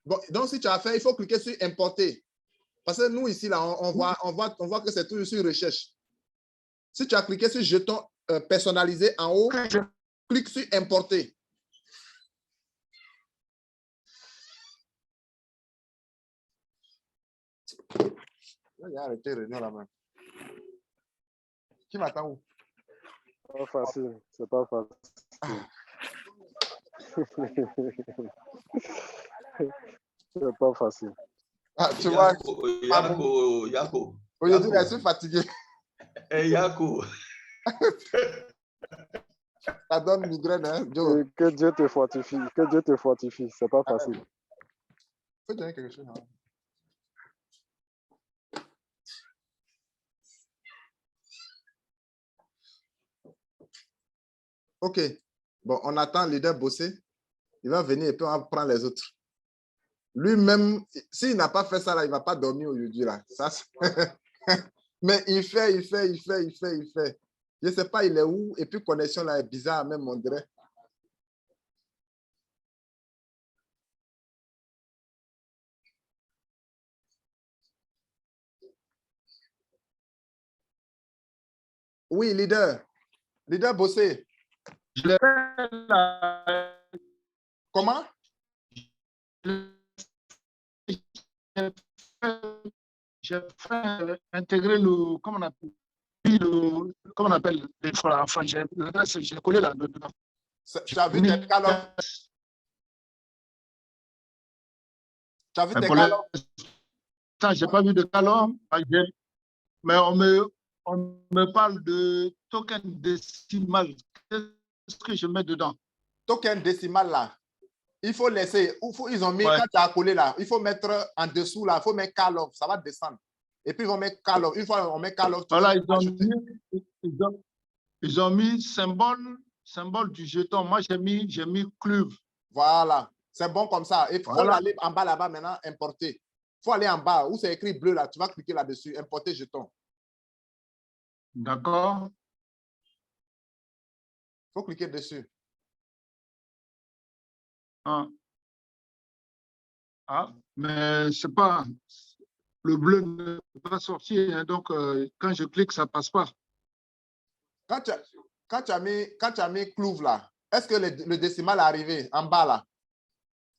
Bon, donc, si tu as fait, il faut cliquer sur importer. Parce que nous, ici, là, on voit que c'est toujours sur recherche. Si tu as cliqué sur jeton personnalisé en haut, clique sur importer. Il a arrêté réunion là-bas. Qui m'attend où? Pas facile, c'est pas facile. C'est pas facile. Ah, tu vois, Yako. aujourd'hui, je suis fatigué. Yako. Ça donne migraine, hein, Joe. Que Dieu te fortifie, que Dieu te fortifie, c'est pas facile. Faut donner quelque chose. Hein. Ok. Bon, on attend le leader bosser. Il va venir et puis on va prendre les autres. Lui-même, s'il n'a pas fait ça, là, il ne va pas dormir aujourd'hui. Là. Ça, mais il fait. Je ne sais pas, il est où. Et puis, connexion là est bizarre, même, on dirait. Oui, leader. Leader bossé. Je l'ai fait là. Comment? J'ai fait intégrer le, comment on appelle, enfin, j'ai collé là-dedans. Tu as vu tes calors? Tu as vu tes calors? Je n'ai pas vu de calor, mais on me parle de token décimal. Qu'est-ce que je mets dedans? Token décimal là. Il faut laisser, ils ont mis, quand tu as collé là, il faut mettre en dessous là, il faut mettre call off, ça va descendre. Et puis ils vont mettre call off. Une fois on met call off, voilà, ils ont mis symbole du jeton. Moi, j'ai mis club. Voilà, c'est bon comme ça. Il faut aller en bas là-bas maintenant, importer. Il faut aller en bas où c'est écrit bleu là, tu vas cliquer là-dessus, importer jeton. D'accord. Il faut cliquer dessus. Mais c'est pas, le bleu ne peut pas sortir, hein, donc quand je clique, ça passe pas. Quand tu as mis clouve là, est-ce que le décimal est arrivé en bas là?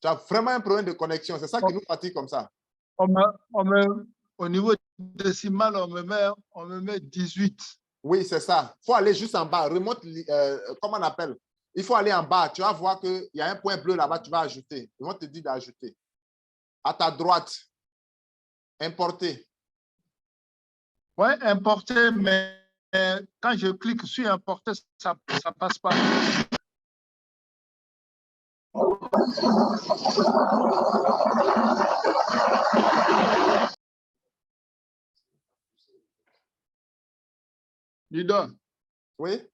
Tu as vraiment un problème de connexion, c'est ça qui nous fatigue comme ça. Au niveau décimal, on me met 18. Oui, c'est ça. Il faut aller juste en bas. Remonte, comment on appelle? Il faut aller en bas. Tu vas voir qu'il y a un point bleu là-bas, tu vas ajouter. Ils vont te dire d'ajouter. À ta droite, importer. Oui, importer, mais quand je clique sur importer, ça ne passe pas. Leader. Oui.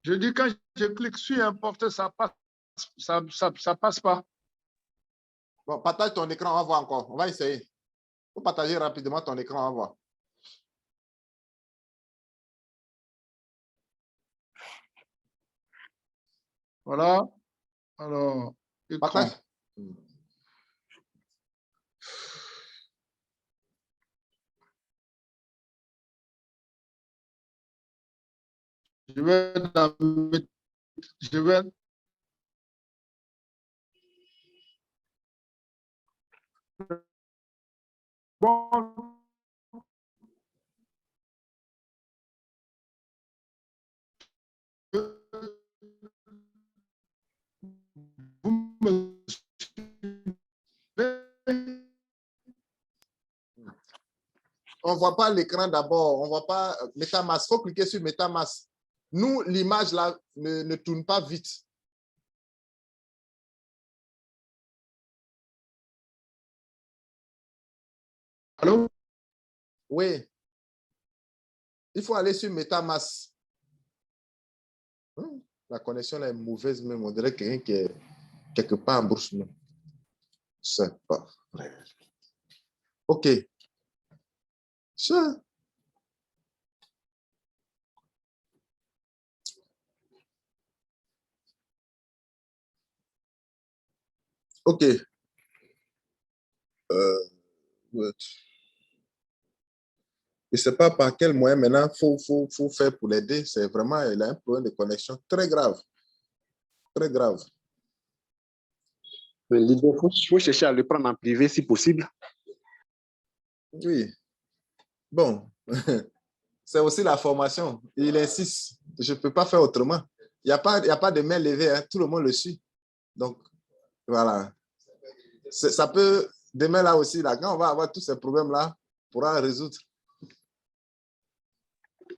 Je dis quand je clique sur importer, ça passe pas. Bon, partage ton écran, on va voir encore. On va essayer. Il faut partager rapidement ton écran, on va voir. Voilà. Alors, écran. Partage. Je vais bon. Vous me On ne voit pas l'écran d'abord. On ne voit pas MetaMask. Il faut cliquer sur MetaMask. Nous, l'image là ne tourne pas vite. Allô? Oui. Il faut aller sur MetaMask. La connexion là est mauvaise même. On dirait quelqu'un qui est quelque part en bourse. C'est pas vrai. OK. Ça. OK. Je ne sais pas par quel moyen maintenant il faut faire pour l'aider. C'est vraiment, il a un problème de connexion très grave. Très grave. Mais l'idée, il faut chercher à le prendre en privé si possible. Oui. Bon, c'est aussi la formation. Il insiste. Je ne peux pas faire autrement. Il n'y a pas de main levée. Hein. Tout le monde le suit. Donc, voilà. Ça peut, demain là aussi, là, quand on va avoir tous ces problèmes-là, on pourra résoudre.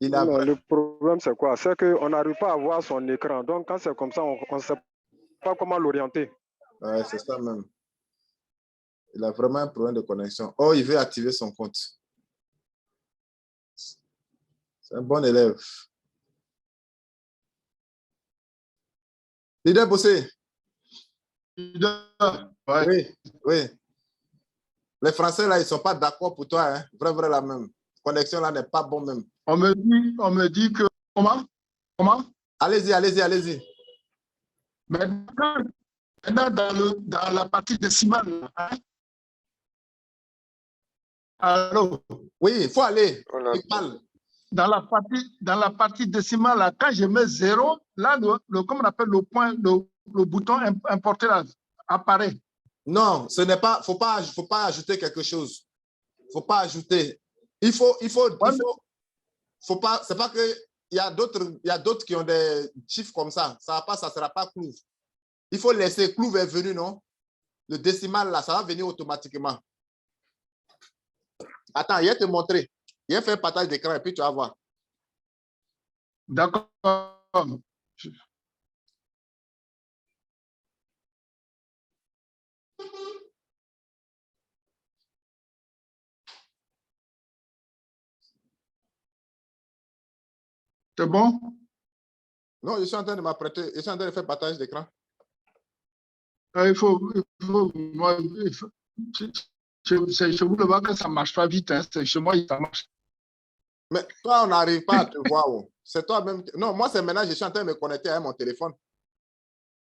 Non, le problème, c'est quoi? C'est qu'on n'arrive pas à voir son écran. Donc, quand c'est comme ça, on ne sait pas comment l'orienter. Ouais, c'est ça même. Il a vraiment un problème de connexion. Oh, il veut activer son compte. C'est un bon élève. Leader Bossé. Ouais. Oui, oui. Les Français, là, ils ne sont pas d'accord pour toi. Hein? Vrai, la même. Connexion, là, n'est pas bon même. On me dit que... Comment? Allez-y. Maintenant, dans la partie décimale, hein? Allô? Oui, il faut aller. Dans la partie décimale, là, quand je mets 0, là, comme on appelle le point, le bouton importer là, apparaît. Non, ce n'est pas, faut pas ajouter quelque chose. Faut pas ajouter. Faut pas, c'est pas que il y a d'autres qui ont des chiffres comme ça. Ça sera pas clouve. Il faut laisser clouve est venu, non? Le décimal là, ça va venir automatiquement. Attends, il va te montrer. Il va faire partage d'écran et puis tu vas voir. D'accord. C'est bon? Non, je suis en train de m'apprêter. Je suis en train de faire partage d'écran. Je vous le vois que ça ne marche pas vite. Hein. Chez moi, ça marche. Mais toi, on n'arrive pas à te voir. C'est toi-même. Non, moi, c'est maintenant, je suis en train de me connecter à mon téléphone.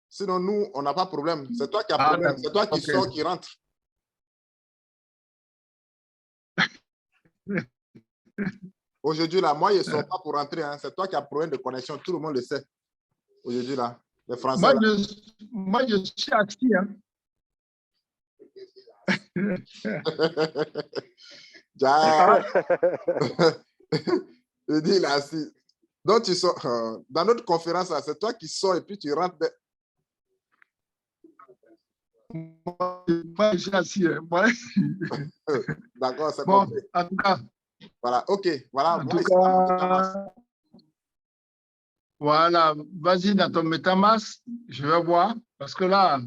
Sinon, nous, on n'a pas de problème. C'est toi qui as problème. C'est toi qui sors, qui rentre. Aujourd'hui, là, moi, je ne sors pas pour rentrer. Hein. C'est toi qui as problème de connexion. Tout le monde le sait. Aujourd'hui, là, les Français. Moi, je suis assis. Hein. Il dit, il est assis. Donc, tu sors. Dans notre conférence, c'est toi qui sors et puis tu rentres. Moi, je suis assis. Hein. D'accord, c'est bon, compris. En tout cas. Voilà, OK. Voilà, en tout cas, voilà, vas-y dans ton MetaMask, je vais voir, parce que là,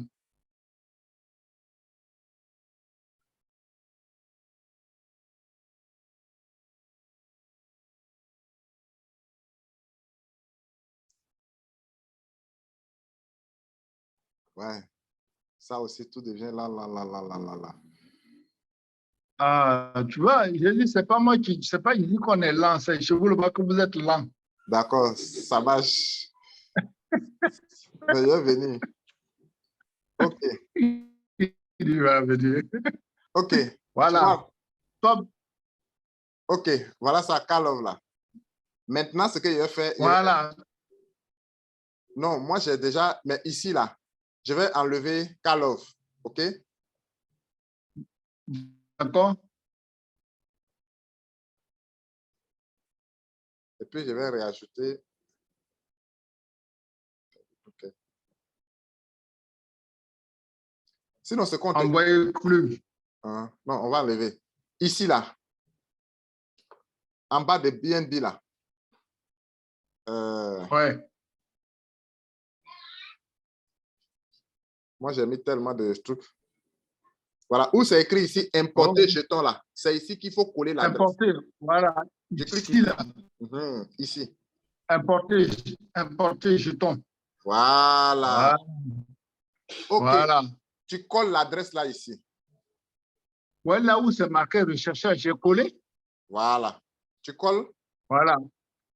ouais, ça aussi, tout devient là. Ah, tu vois, j'ai dit, c'est pas moi qui, c'est pas ici qu'on est lent, c'est chez vous le bas que vous êtes lent. D'accord, ça marche. Mais il est venu. OK. Il va venir. OK. Voilà. Top. OK, voilà ça, Karlov là. Maintenant, ce que je vais faire. Voilà. Non, moi j'ai déjà, mais ici là, je vais enlever Karlov. OK? D'accord. Et puis je vais réajouter. OK. Sinon, ce compte. Envoyez plus. Non, on va enlever. Ici là. En bas de BNB là. Ouais. Moi, j'ai mis tellement de trucs. Voilà, où c'est écrit ici, importer jeton là. C'est ici qu'il faut coller l'adresse. Importer, voilà. Ici, là. Ici. Importer jeton. Voilà. OK. Voilà. Tu colles l'adresse là ici. Ouais, là où c'est marqué rechercheur, j'ai collé. Voilà. Tu colles. Voilà.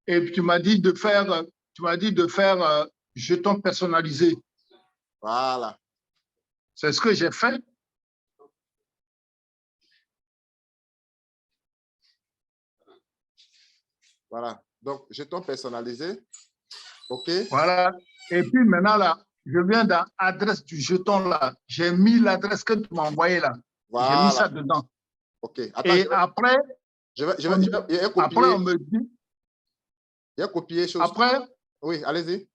Et puis tu m'as dit de faire, jeton personnalisé. Voilà. C'est ce que j'ai fait. Voilà. Donc, jeton personnalisé. OK. Voilà. Et puis maintenant, là, je viens dans l'adresse du jeton, là. J'ai mis l'adresse que tu m'as envoyée, là. Voilà. J'ai mis ça dedans. OK. Attends, et après, je vais copier. après, on me dit... Il y a copié chose. Après, oui, allez-y.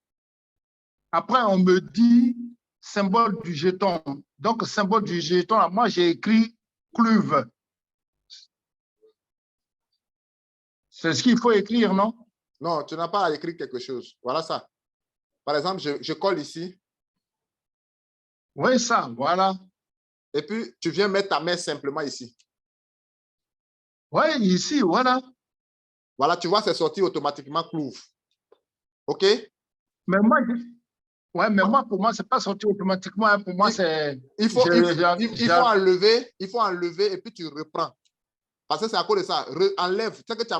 Après, on me dit symbole du jeton. Donc, symbole du jeton, là, moi, j'ai écrit cluve. C'est ce qu'il faut écrire, non? Non, tu n'as pas à écrire quelque chose. Voilà ça. Par exemple, je colle ici. Oui, ça, voilà. Et puis, tu viens mettre ta main simplement ici. Oui, ici, voilà. Voilà, tu vois, c'est sorti automatiquement Clouve. OK? Mais moi, ouais, mais moi, pour moi, ce n'est pas sorti automatiquement. Pour moi, c'est... Il faut enlever et puis tu reprends. Parce que c'est à cause de ça. Enlève. C'est que tu as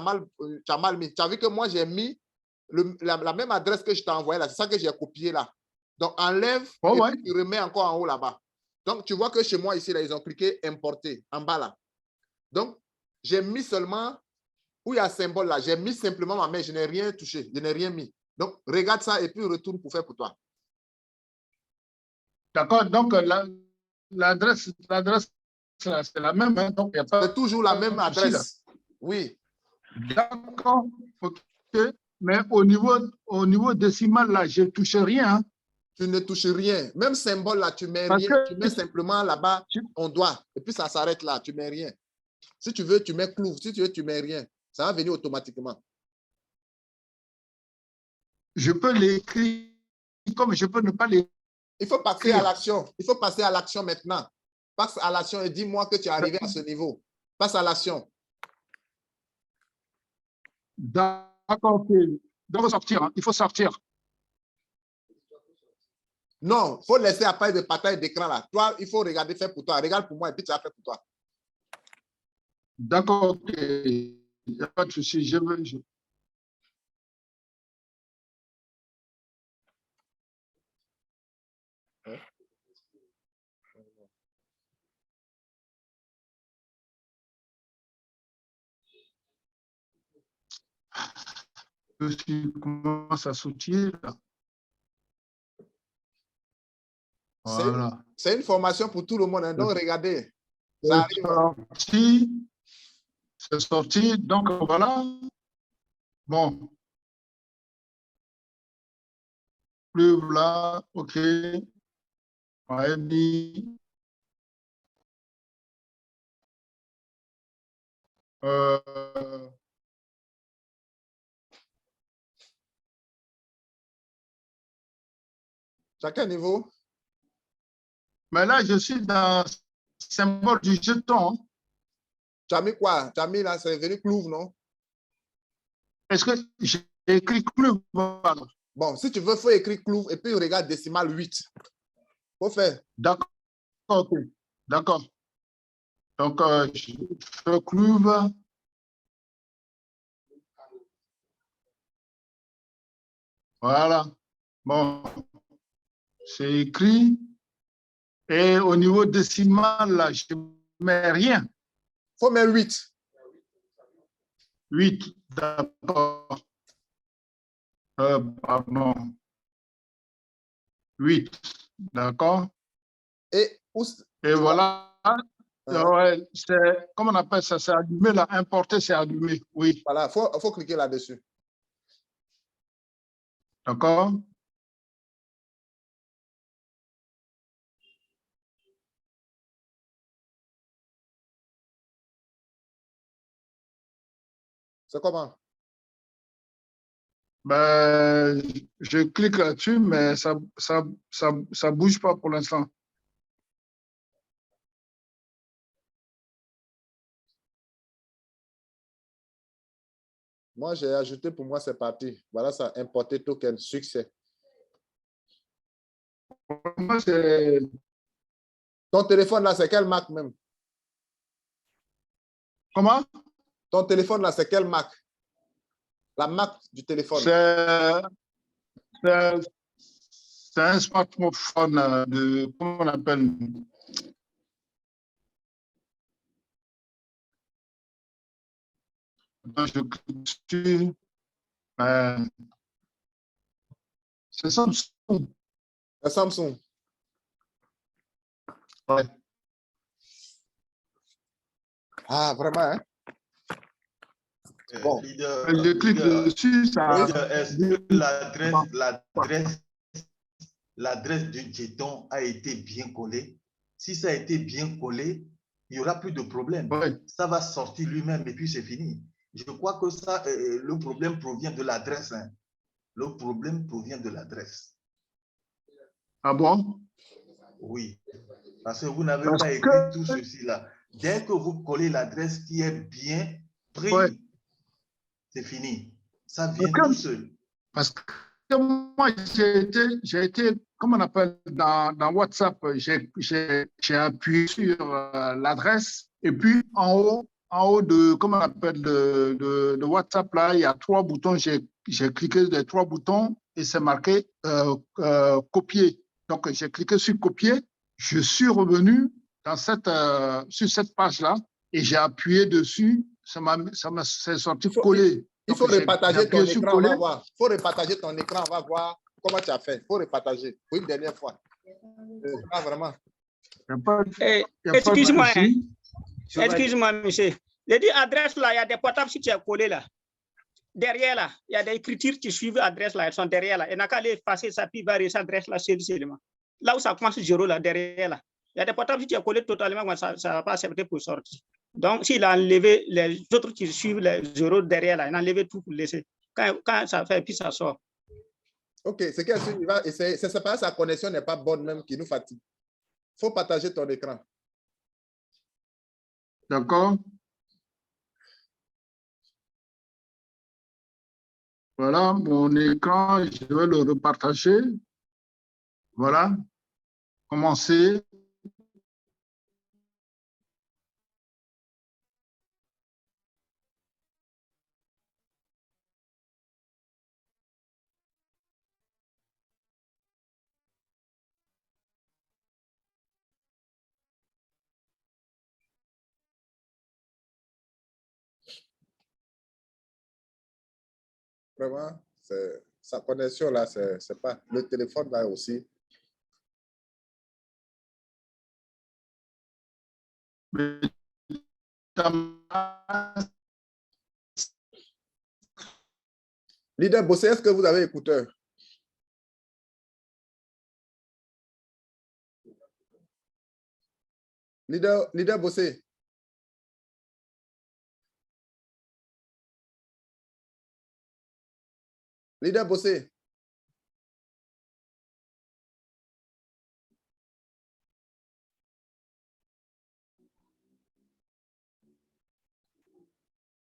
mal mis. Tu as vu que moi, j'ai mis la même adresse que je t'ai envoyée là. C'est ça que j'ai copié là. Donc, enlève et puis tu remets encore en haut là-bas. Donc, tu vois que chez moi ici, là, ils ont cliqué importer en bas là. Donc, j'ai mis seulement où il y a symbole là. J'ai mis simplement ma main. Je n'ai rien touché. Je n'ai rien mis. Donc, regarde ça et puis retourne pour faire pour toi. D'accord. Donc, l'adresse, c'est la même. Hein, c'est toujours la même adresse. Oui. D'accord. OK. Mais au niveau décimal, là, je ne touche rien. Hein. Tu ne touches rien. Même symbole, là, tu mets rien. Tu mets simplement là-bas ton doigt. Et puis, ça s'arrête là. Tu ne mets rien. Si tu veux, tu mets clou. Si tu veux, tu ne mets rien. Ça va venir automatiquement. Je peux l'écrire comme je peux ne pas l'écrire. Il faut passer à l'action. Il faut passer à l'action maintenant. Passe à l'action et dis-moi que tu es arrivé à ce niveau. Passe à l'action. D'accord. Il faut sortir. Hein. Il faut sortir. Non, il faut laisser après de partage d'écran là. Toi, il faut regarder, faire pour toi. Regarde pour moi et puis tu vas faire pour toi. D'accord. Il n'y a pas de souci. Je veux. Je commence à sauter là. Voilà. C'est une formation pour tout le monde. Hein. Donc, regardez. C'est sorti. Donc, voilà. Bon. Plus là. OK. À quel niveau? Mais là, je suis dans le symbole du jeton. Tu as mis quoi? Tu as mis là, c'est venu clouve, non? Est-ce que j'ai écrit clouve? Bon, si tu veux, il faut écrire clouve et puis regarde décimal 8. Faut faire. D'accord. OK. D'accord. Donc, je fais clouve. Voilà. Bon. C'est écrit. Et au niveau décimal, là, je ne mets rien. Il faut mettre 8. 8, d'accord. Pardon. 8, d'accord. Et voilà. Ouais, comment on appelle ça? C'est allumé là. Importer, c'est allumé. Oui. Voilà, il faut cliquer là-dessus. D'accord. C'est comment? Ben, je clique là-dessus, mais ça bouge pas pour l'instant. Moi, j'ai ajouté, pour moi, c'est parti. Voilà ça, importer token, succès. Moi, c'est... Ton téléphone là, c'est quelle marque même? Comment? Ton téléphone là, c'est quelle marque? La marque du téléphone. C'est un smartphone de, comment on appelle? Je clique dessus. C'est Samsung. C'est Samsung. Ouais. Ah, vraiment, hein? Bon. Je clique dessus, ça... Est-ce que l'adresse du jeton a été bien collée? Si ça a été bien collé, il n'y aura plus de problème. Ouais. Ça va sortir lui-même et puis c'est fini. Je crois que ça, le problème provient de l'adresse. Hein. Le problème provient de l'adresse. Ah bon? Oui. Parce que vous n'avez pas écrit tout ceci là. Dès que vous collez l'adresse qui est bien prise, ouais, c'est fini. Ça vient tout seul. Parce que moi, j'ai été, comment on appelle, dans WhatsApp, j'ai appuyé sur l'adresse et puis en haut de, comment on appelle, de WhatsApp, là, il y a 3 boutons. J'ai cliqué sur les 3 boutons et c'est marqué copier. Donc, j'ai cliqué sur copier. Je suis revenu dans sur cette page-là et j'ai appuyé dessus. C'est sorti collé. Il faut repartager ton écran, on va voir. Il faut repartager ton écran, on va voir comment tu as fait. Il faut repartager pour une dernière fois. Ah, vraiment. Excuse-moi, excuse-moi, monsieur. J'ai dit adresse là, il y a des portables si tu as collé là. Derrière là, il y a des écritures qui suivent l'adresse là, elles sont derrière là. Et n'a qu'à aller effacer ça, puis varier cette adresse là seulement. Là où ça commence 0 là, derrière là. Il y a des portables si tu as collé totalement, ça ne va pas accepter pour sortir. Donc, s'il a enlevé les autres qui suivent les 0 derrière là, il a enlevé tout pour laisser. Quand ça fait, puis ça sort. OK, c'est qu'il va essayer. C'est pas sa connexion n'est pas bonne même qui nous fatigue. Il faut partager ton écran. D'accord. Voilà, mon écran, je vais le repartager. Voilà. Commencer. Vraiment, sa connexion là, c'est pas. Le téléphone là aussi. Leader Bossé, est-ce que vous avez écouteur? Leader Bossé. Leader Bossé.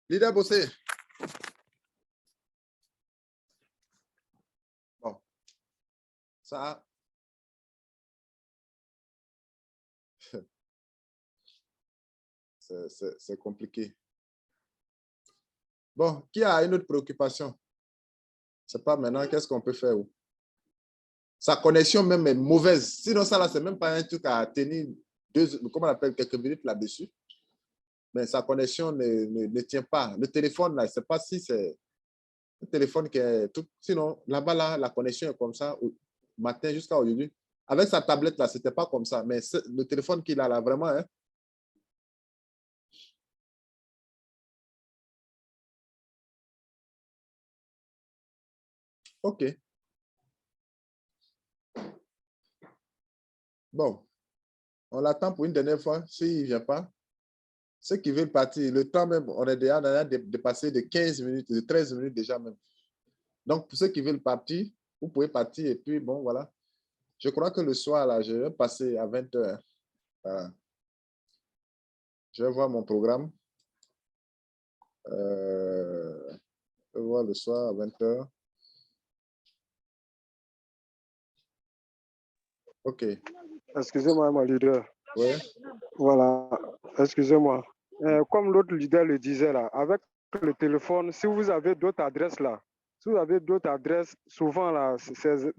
Leader Bossé. Bon. Ça. C'est compliqué. Bon, qui a une autre préoccupation? C'est pas maintenant, qu'est-ce qu'on peut faire? Sa connexion même est mauvaise. Sinon, ça là, c'est même pas un truc à tenir comment on appelle, quelques minutes là-dessus. Mais sa connexion ne tient pas. Le téléphone, là, je ne sais pas si c'est un téléphone qui est tout. Sinon, là-bas, là, la connexion est comme ça, au matin jusqu'à aujourd'hui. Avec sa tablette, là, ce n'était pas comme ça. Mais le téléphone qu'il a là, vraiment, hein. OK. Bon. On l'attend pour une dernière fois. S'il ne vient pas, ceux qui veulent partir, le temps même, on a dépassé de 15 minutes, de 13 minutes déjà même. Donc, pour ceux qui veulent partir, vous pouvez partir et puis, bon, voilà. Je crois que le soir, là, je vais passer à 20 h. Voilà. Je vais voir mon programme. Je vais voir le soir à 20 h. OK. Excusez-moi, mon leader. Oui. Voilà. Excusez-moi. Comme l'autre leader le disait là, avec le téléphone, si vous avez d'autres adresses là, si vous avez d'autres adresses, souvent là, ces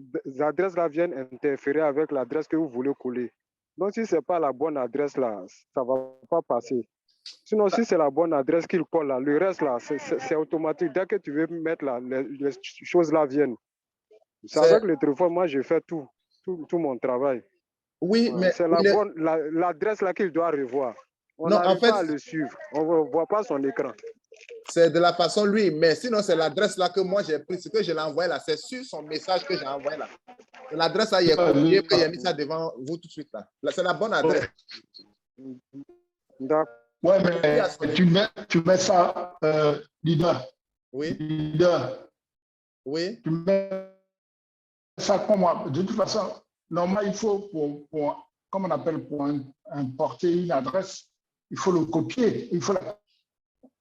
adresses-là viennent interférer avec l'adresse que vous voulez coller. Donc, si ce n'est pas la bonne adresse là, ça ne va pas passer. Sinon, si c'est la bonne adresse qu'il colle là, le reste là, c'est automatique. Dès que tu veux mettre là, les choses là viennent. C'est avec le téléphone, moi, je fais tout mon travail. Oui, mais c'est l'adresse là qu'il doit revoir. On n'arrive pas à le suivre. On ne voit pas son écran. C'est de la façon lui, mais sinon, c'est l'adresse là que moi j'ai pris. Ce que je l'ai envoyé là, c'est sur son message que j'ai envoyé là. L'adresse là, il est copié, qu'il a mis ça devant vous tout de suite là. C'est la bonne adresse. Ouais, mais tu mets ça, leader. Oui. Leader. Oui. Tu mets ça comme moi. De toute façon, normalement, il faut, comme on appelle, pour importer une adresse, il faut le copier.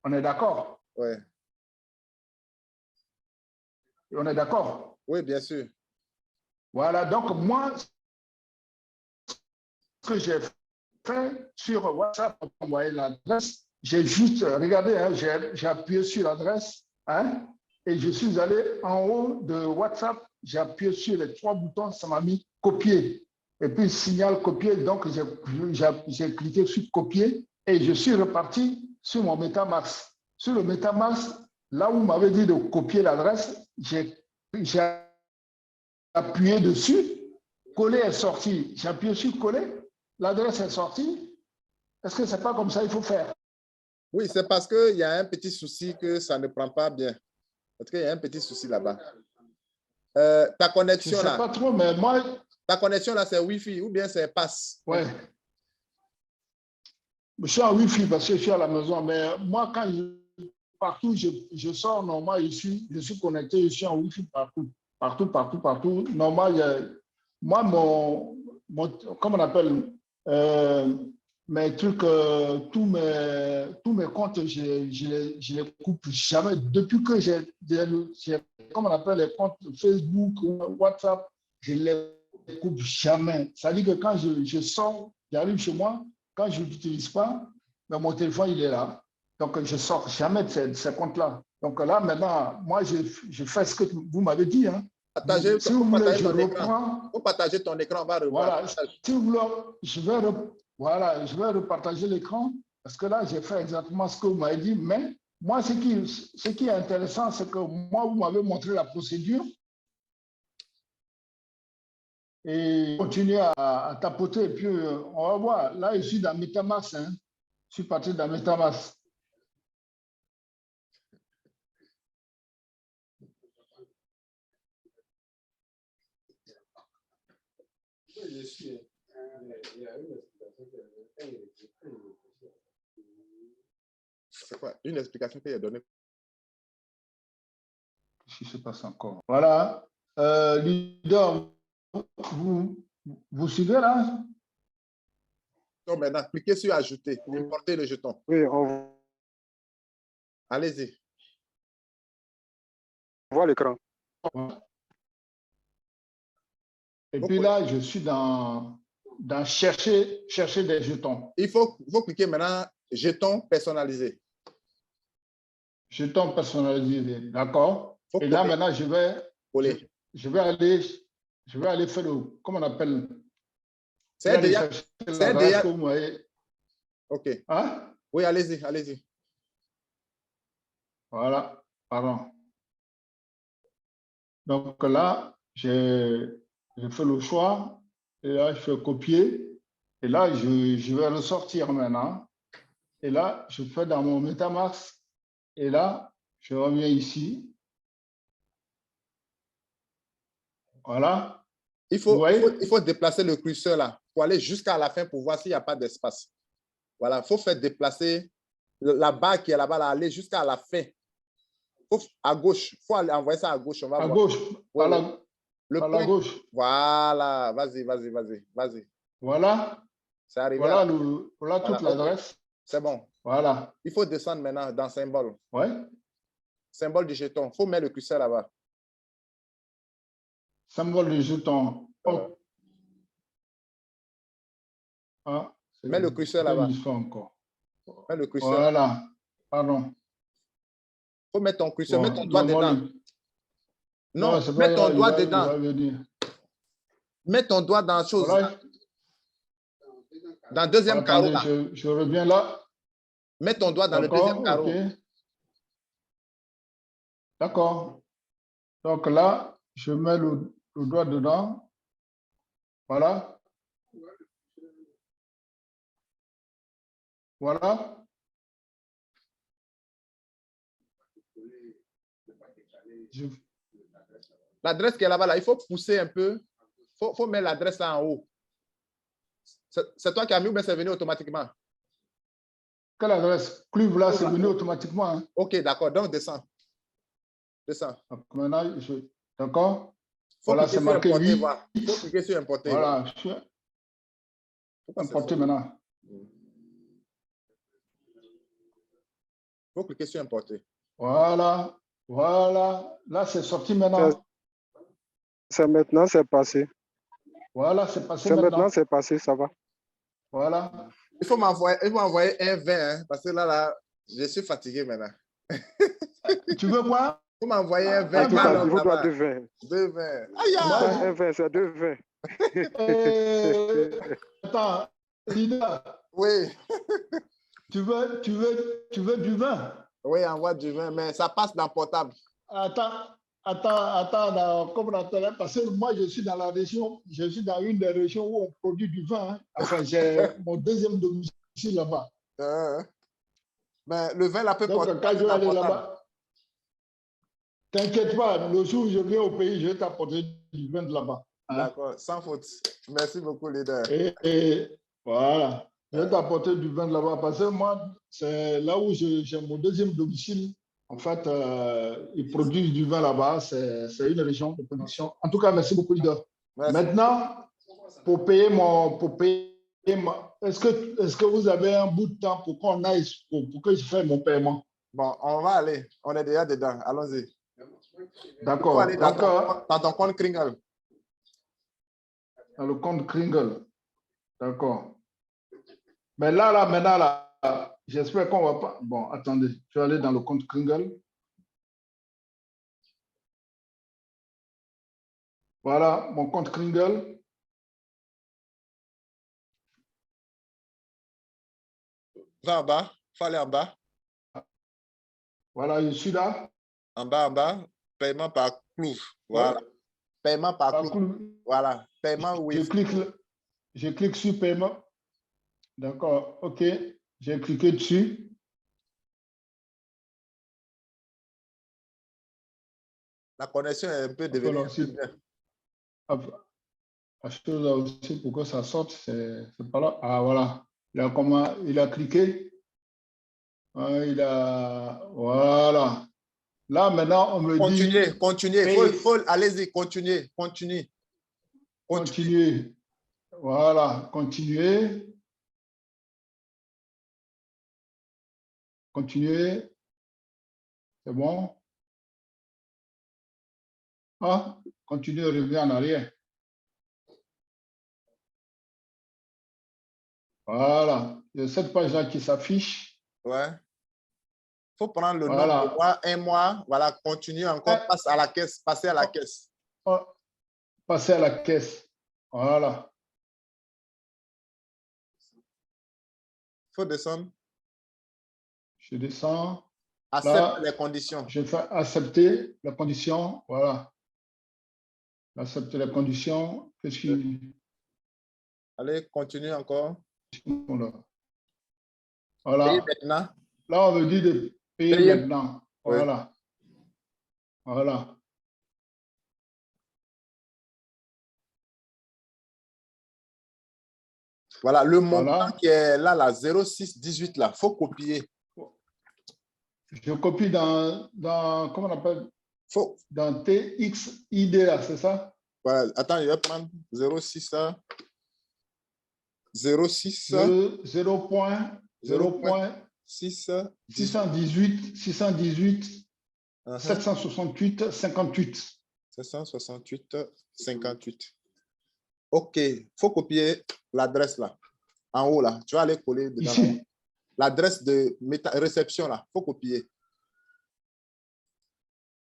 On est d'accord? Oui. On est d'accord? Oui, bien sûr. Voilà, donc moi, ce que j'ai fait sur WhatsApp, pour envoyer l'adresse, j'ai juste, regardé, hein, j'ai appuyé sur l'adresse, hein, et je suis allé en haut de WhatsApp, j'ai appuyé sur les 3 boutons, ça m'a mis copier. Et puis signal copier, donc j'ai cliqué sur copier et je suis reparti sur mon MetaMask. Sur le MetaMask, là où vous m'avez dit de copier l'adresse, j'ai appuyé dessus, coller est sorti. J'ai appuyé sur coller, l'adresse est sortie. Est-ce que ce n'est pas comme ça qu'il faut faire? Oui, c'est parce qu'il y a un petit souci que ça ne prend pas bien. Parce qu'il y a un petit souci là-bas. Ta connexion là. Je ne sais pas trop, mais moi. Ta connexion là, c'est Wi-Fi ou bien c'est passe? Oui. Je suis en Wi-Fi parce que je suis à la maison, mais moi, quand partout je sors, normalement, je suis connecté, je suis en Wi-Fi partout. Partout. Normalement, moi, comment on appelle, mes trucs, tous mes comptes, je les coupe jamais. Depuis que j'ai, comment on appelle, les comptes Facebook, WhatsApp, je les coupe jamais. Ça veut dire que quand je sors, j'arrive chez moi, quand je ne l'utilise pas, mais mon téléphone, il est là. Donc, je ne sors jamais de ces comptes-là. Donc là, maintenant, moi, je fais ce que vous m'avez dit. Hein. Si vous voulez, je reprends. Pour partager ton écran, on va revoir. Voilà, si vous voulez, je vais repartager l'écran parce que là, j'ai fait exactement ce que vous m'avez dit. Mais moi, ce qui est intéressant, c'est que moi, vous m'avez montré la procédure et continuer à tapoter. Et puis, on va voir. Là, je suis dans MetaMask. Hein. Je suis parti dans MetaMask. C'est quoi? Une explication qu'il a donnée. Qu'est-ce qui se passe encore? Voilà. Leader, vous suivez là? Donc maintenant, cliquez sur ajouter, importer le jeton. Oui, allez-y. On voit l'écran. Et puis là, je suis dans chercher des jetons. Il faut cliquer maintenant jeton personnalisé. Jeton personnalisé, d'accord. Et là, maintenant, je vais aller faire le, comment on appelle? C'est déjà. OK. Hein? Oui, allez-y. Voilà, pardon. Donc là, j'ai fait le choix et là, je fais copier et là, je vais ressortir maintenant et là, je fais dans mon MetaMask et là, je reviens ici. Voilà. Il faut déplacer le curseur là pour aller jusqu'à la fin pour voir s'il n'y a pas d'espace. Voilà, il faut faire déplacer la barre qui est là-bas, là, aller jusqu'à la fin. À gauche, il faut aller envoyer ça à gauche. On va à voir. Gauche, ouais, par la gauche. Voilà, vas-y. Voilà. C'est arrivé. Voilà toute l'adresse. C'est bon. Voilà. Il faut descendre maintenant dans symbole. Ouais. Symbole du jeton. Il faut mettre le curseur là-bas. Symbole du jeton. Oh. Ah, mets le curseur là-bas. Mets le curseur. Voilà. Pardon. Il faut mettre ton curseur. Mets ton doigt dedans. Non, mets ton doigt dedans. Mets ton doigt dans la chose. Voilà. Dans le deuxième carreau. Je reviens là. Mets ton doigt dans le deuxième carreau. Ok. D'accord. Donc là, je mets le doigt dedans. Voilà. Voilà. L'adresse qui est là-bas, là, il faut pousser un peu. Il faut mettre l'adresse là en haut. C'est toi qui as mis ou bien c'est venu automatiquement? Quelle adresse? Club là, c'est venu automatiquement. Hein? Ok, d'accord. Donc, descends. Descends. Donc, maintenant, d'accord. Voilà, c'est marqué importer, 8. Il faut cliquer sur importer. Voilà, je suis importé maintenant. Il faut cliquer sur importer. Voilà. Voilà. Là, c'est sorti maintenant. C'est maintenant, c'est passé. Voilà, c'est passé maintenant. C'est passé, ça va. Voilà. Il faut m'envoyer un 20, hein, parce que là, je suis fatigué maintenant. Tu veux quoi? Il faut m'envoyer un 20. Il faut droit 2 20. 2 20. Aïe, un 20, c'est 2 20. Attends, Lida. Oui. Tu veux du vin? Oui, envoie du vin, mais ça passe dans le portable. Attends, comme on appelle, parce que moi, je suis dans la région, je suis dans une des régions où on produit du vin. Hein. Enfin, j'ai mon deuxième domicile là-bas. Mais le vin, là, peut donc, porter. Quand je vais aller là-bas, t'inquiète pas, le jour où je viens au pays, je vais t'apporter du vin de là-bas. Hein. D'accord, sans faute. Merci beaucoup, leader. Et voilà, je vais t'apporter du vin de là-bas parce que moi, c'est là où j'ai mon deuxième domicile. En fait, ils produisent du vin là-bas. C'est une région de production. En tout cas, merci beaucoup, leader. Merci. Maintenant, pour payer est-ce que vous avez un bout de temps pour qu'on aille, pour que je fasse mon paiement? Bon, on va aller. On est déjà dedans. Allons-y. D'accord. Aller dans ton compte Kringle. Dans le compte Kringle. D'accord. Mais là, maintenant, là, j'espère qu'on va pas. Bon, attendez, je vais aller dans le compte Kringle. Voilà, mon compte Kringle. Va en bas, il faut aller en bas. Voilà, je suis là. En bas, paiement par Clouf. Voilà. Ouais. Paiement par Clouf. Voilà, paiement oui. Je clique sur paiement. D'accord, OK. J'ai cliqué dessus. La connexion est un peu devenue. Acheter là aussi pour que ça sorte, c'est pas là. Ah, voilà. Il a cliqué. Voilà. Là, maintenant, on me dit... Continuez. Allez-y, continuez. Continuer. Voilà, continuer. Continuer. C'est bon. Ah, continuer, revient en arrière. Voilà. Il y a cette page-là qui s'affiche. Ouais. Il faut prendre le nombre de mois, un mois. Voilà, continuer encore, passer à la caisse. Passer à la caisse. Voilà. Il faut descendre. Je descends. Accepte les conditions. Je fais accepter les conditions. Voilà. Accepter les conditions. Qu'est-ce qui... Allez, continue encore. Voilà. Payer maintenant. Là, on me dit de payer maintenant. Voilà. Oui. Voilà. Voilà, le montant qui est là, 0618, là, il faut copier. Je copie dans comment on appelle? Dans TXID, là, c'est ça? Voilà, attends, je vais prendre 06, 06. 618, 768, 58. 768, 58. OK, il faut copier l'adresse là, en haut là. Tu vas aller coller dedans. Ici. L'adresse de réception là, il faut copier.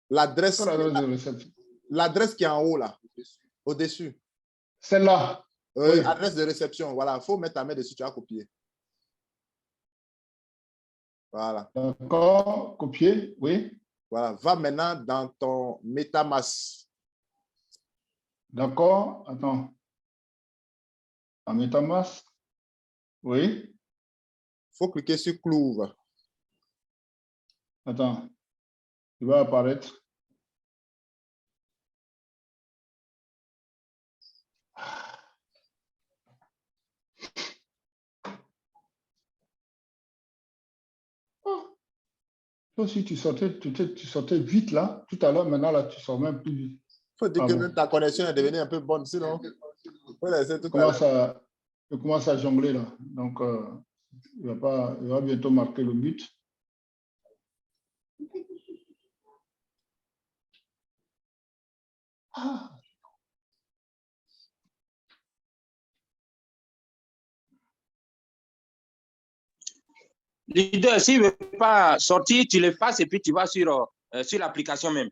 L'adresse qui est en haut là, au-dessus. Celle-là. Oui. Adresse de réception, voilà, il faut mettre ta main dessus, tu vas copier. Voilà. D'accord, copier, oui. Voilà, va maintenant dans ton MetaMask. D'accord, attends. En MetaMask, oui. Il faut cliquer sur Cloud. Attends, il va apparaître. Toi aussi, tu sortais vite là, tout à l'heure, maintenant là, tu sors même plus vite. Il faut dire que même ta connexion est devenue un peu bonne, sinon, faut laisser tout à l'heure. Je commence à jongler là, donc il va bientôt marquer le but. Ah. Leader, s'il ne veut pas sortir, tu l'effaces et puis tu vas sur l'application même.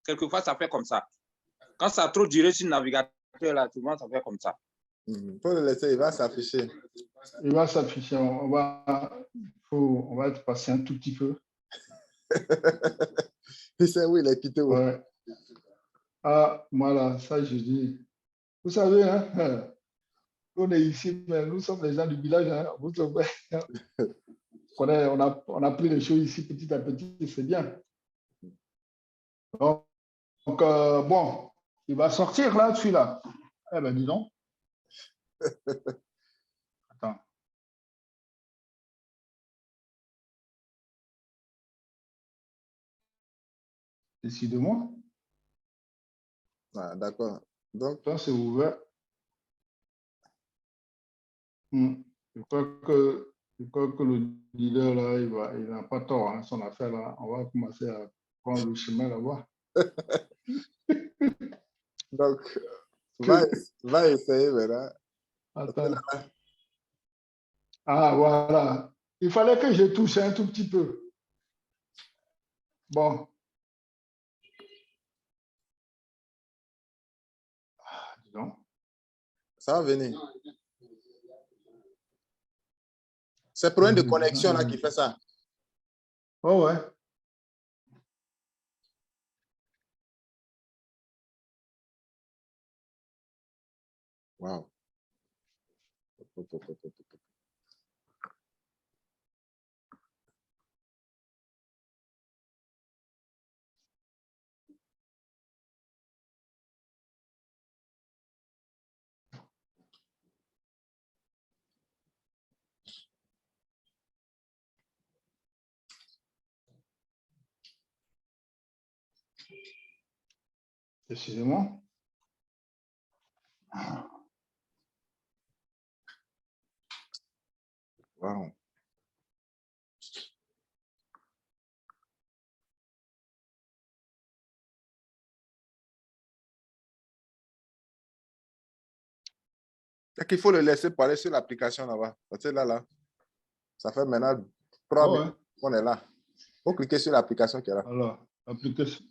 Quelquefois, ça fait comme ça. Quand ça a trop duré sur le navigateur, là, souvent, ça fait comme ça. Il faut le laisser, il va s'afficher. Il va s'afficher. On va être patient un tout petit peu. Il sait où il est quitté. Ouais. Ah, voilà, ça, je dis. Vous savez, hein, on est ici, mais nous sommes les gens du village. Hein, vous savez, on a pris les choses ici petit à petit, c'est bien. Donc bon, il va sortir là, celui-là. Eh ben, dis donc. Attends. Décide-moi. Ah, d'accord. Donc, ça, c'est ouvert. Je crois que le leader là, il n'a pas tort, hein, son affaire là. On va commencer à prendre le chemin là-bas. Donc, va essayer maintenant. Attends. Ah, voilà. Il fallait que je touche un tout petit peu. Bon. Ah, dis donc. Ça va venir. C'est le problème de connexion là qui fait ça. Oh ouais. Wow. Excusez-moi. Wow. C'est qu'il faut le laisser parler sur l'application là-bas. Parce que là, ça fait maintenant 3 minutes qu'on est là. Il faut cliquer sur l'application qui est là. Alors, application.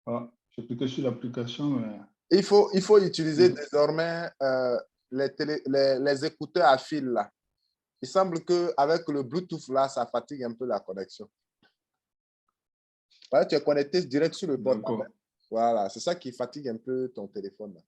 Ah, j'ai cliqué sur l'application, mais... Il faut utiliser désormais les écouteurs à fil là. Il semble qu'avec le Bluetooth là, ça fatigue un peu la connexion. Voilà, tu es connecté direct sur le portable. Voilà, c'est ça qui fatigue un peu ton téléphone là.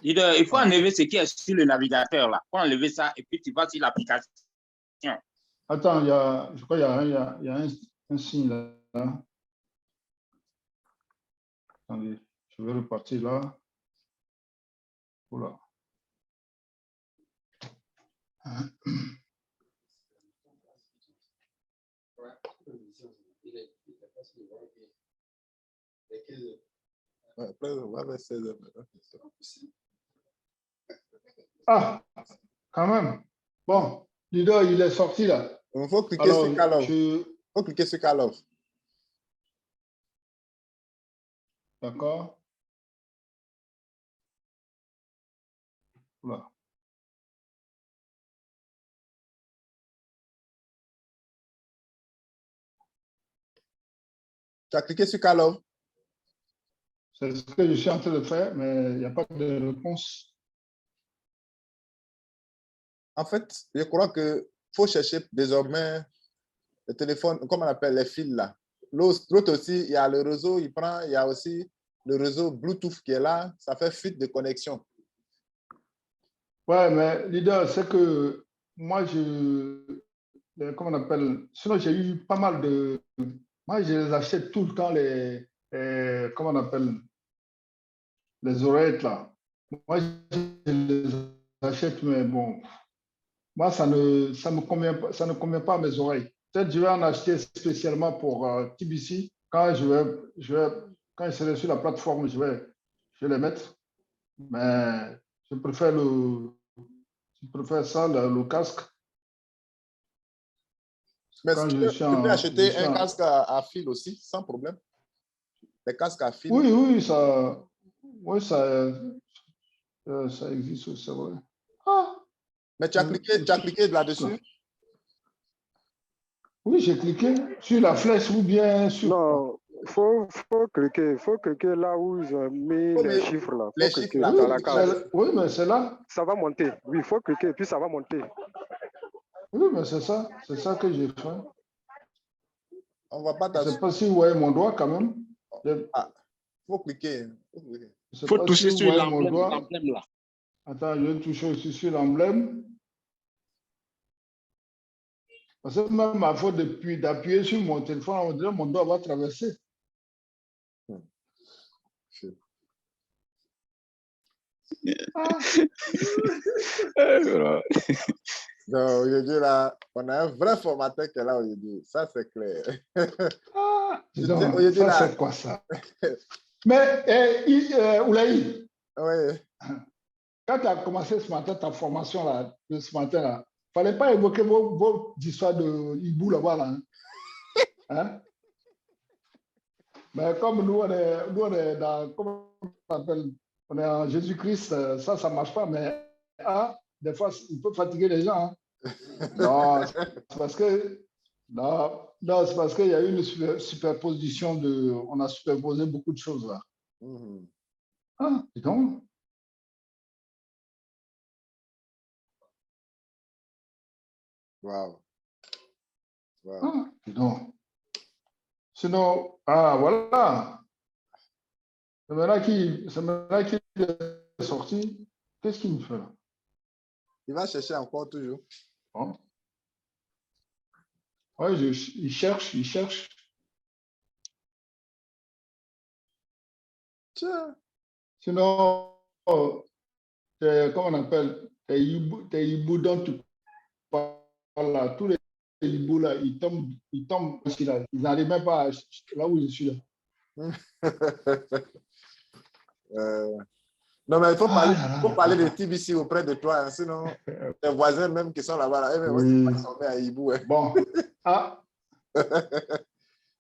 Il faut enlever ce qui est sur le navigateur là. Il faut enlever ça et puis tu vas sur l'application. Attends, je crois qu'il y a un signe là. Attendez, je vais repartir là. Voilà. Ah, quand même. Bon, leader, il est sorti là. Il faut cliquer sur Call Off. Il faut cliquer sur Call Off. D'accord. Voilà. Tu as cliqué sur Call Home? C'est ce que je suis en train de faire, mais il n'y a pas de réponse. En fait, je crois qu'il faut chercher désormais le téléphone, comment on appelle les fils là. L'autre aussi, il y a le réseau, il prend, il y a aussi le réseau Bluetooth qui est là, ça fait fuite de connexion. Ouais, mais leader, c'est que moi, comment on appelle, sinon j'ai eu pas mal de, moi je les achète tout le temps, comment on appelle, les oreillettes là. Moi, je les achète, mais bon, moi, ça ne convient pas à mes oreilles. Peut-être je vais en acheter spécialement pour TBC. Quand quand je serai sur la plateforme, je vais les mettre. Mais je préfère ça, le casque. Mais tu peux acheter un casque à fil aussi, sans problème. Les casques à fil. Oui, ça existe, c'est vrai. Ah, mais tu as cliqué là-dessus? Oui, j'ai cliqué sur la flèche ou bien sur... Non, il faut cliquer là où ils ont mis les chiffres là. Les chiffres là, dans la case. Oui, mais c'est là. Ça va monter. Oui, il faut cliquer, puis ça va monter. Oui, mais c'est ça que j'ai fait. On va pas je ne sais pas si vous voyez mon doigt quand même. Ah, faut cliquer. Il faut toucher sur l'emblème là. Attends, je vais toucher aussi sur l'emblème. Parce que même à faute d'appuyer sur mon téléphone, on dirait que mon doigt va traverser. Ah. Non, aujourd'hui, là, on a un vrai formateur qui est là aujourd'hui. Ça, c'est clair. Ah, ça, c'est quoi ça? Mais, Oulaï, oui. Quand tu as commencé ce matin, ta formation là, de ce matin, là, il ne fallait pas évoquer vos histoires de hibou là-bas. Là, hein? Mais comme nous, on est dans, comment on appelle, on est en Jésus-Christ, ça ne marche pas. Mais des fois, il peut fatiguer les gens. Hein? Non, c'est parce que c'est parce qu'il y a eu une superposition on a superposé beaucoup de choses là. Ah, dis donc. Wow. Ah, dis donc. Sinon, voilà. C'est maintenant qu'il est sorti. Qu'est-ce qu'il me fait là? Il va chercher encore toujours. Bon. Oui, il cherche. Tiens. Sinon, comment on appelle, tes hiboux dont tu parles là, tous les hiboux là, ils tombent aussi là. Ils n'arrivent même pas là où je suis là. Non, mais il faut parler de TBC auprès de toi, hein, sinon tes voisins même qui sont là-bas, là, oui. à hibou. Hein. Bon.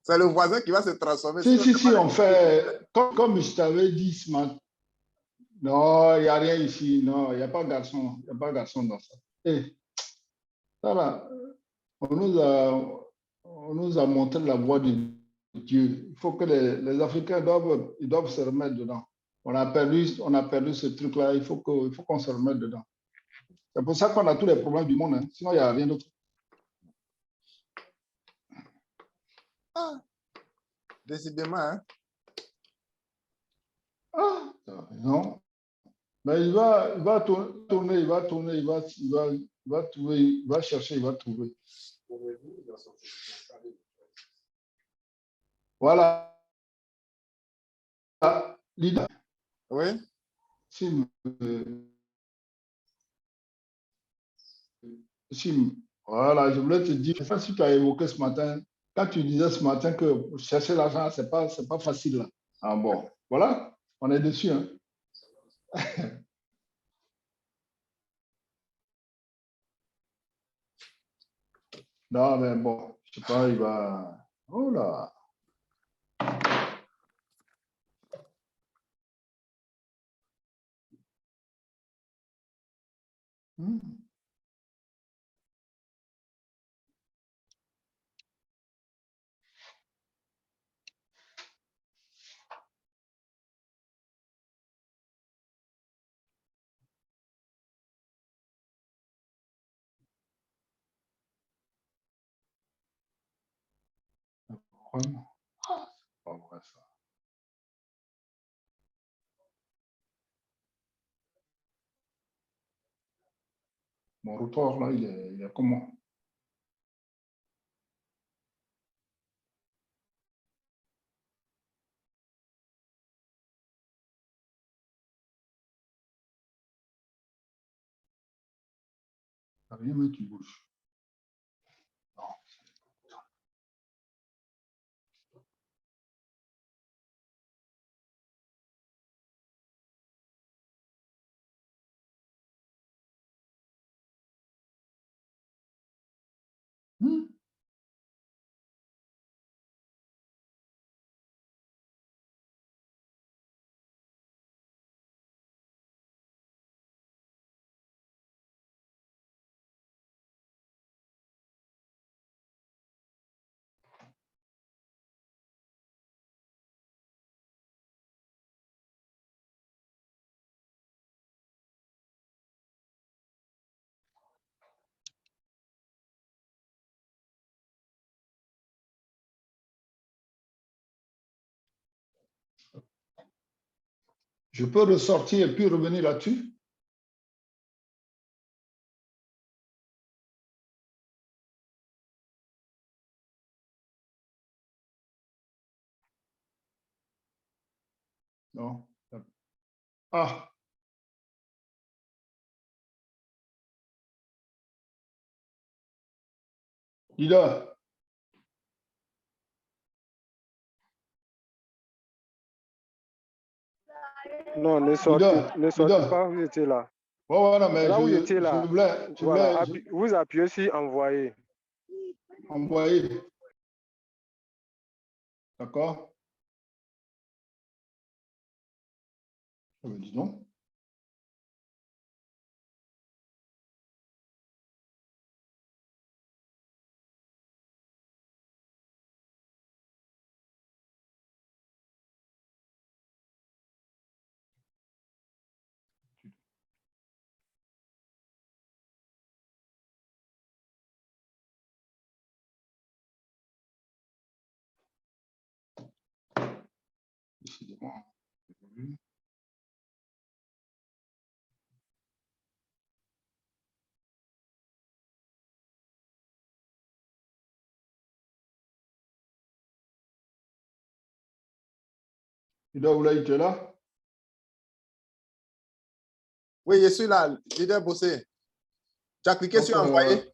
C'est le voisin qui va se transformer. Si, on fait, comme je t'avais dit ce matin, non, il n'y a rien ici, non, il n'y a pas de garçon, dans ça. Et, ça là, on nous a montré la voie de Dieu. Il faut que les Africains doivent se remettre dedans. On a perdu ce truc-là, il faut qu'on se remette dedans. C'est pour ça qu'on a tous les problèmes du monde, hein. Sinon il n'y a rien d'autre. Ah, décidément, hein? Ah, non. Mais il va tourner, il va trouver, il va chercher, il va trouver. Voilà. Leader. Oui. Voilà, je voulais te dire, je ne sais pas si tu as évoqué ce matin, quand tu disais ce matin que chercher l'argent, ce n'est pas facile. Là. Ah bon, voilà, on est dessus. Hein. Non, mais bon, je ne sais pas, il va... Oh là. Vraiment. C'est pas vrai ça. Mon routeur là, il est comment? Ça vient mais tu bouges. Non. Je peux ressortir et puis revenir là-dessus? Non. Ah. Leader. Non, ne sortez pas, vous étiez là. Voilà, mais là, vous étiez là. Vous appuyez sur envoyer. Envoyer. D'accord. Dis donc. Décidément. Leader, là, tu es là? Oui, je suis là, leader Bossé. Tu as cliqué sur envoyer?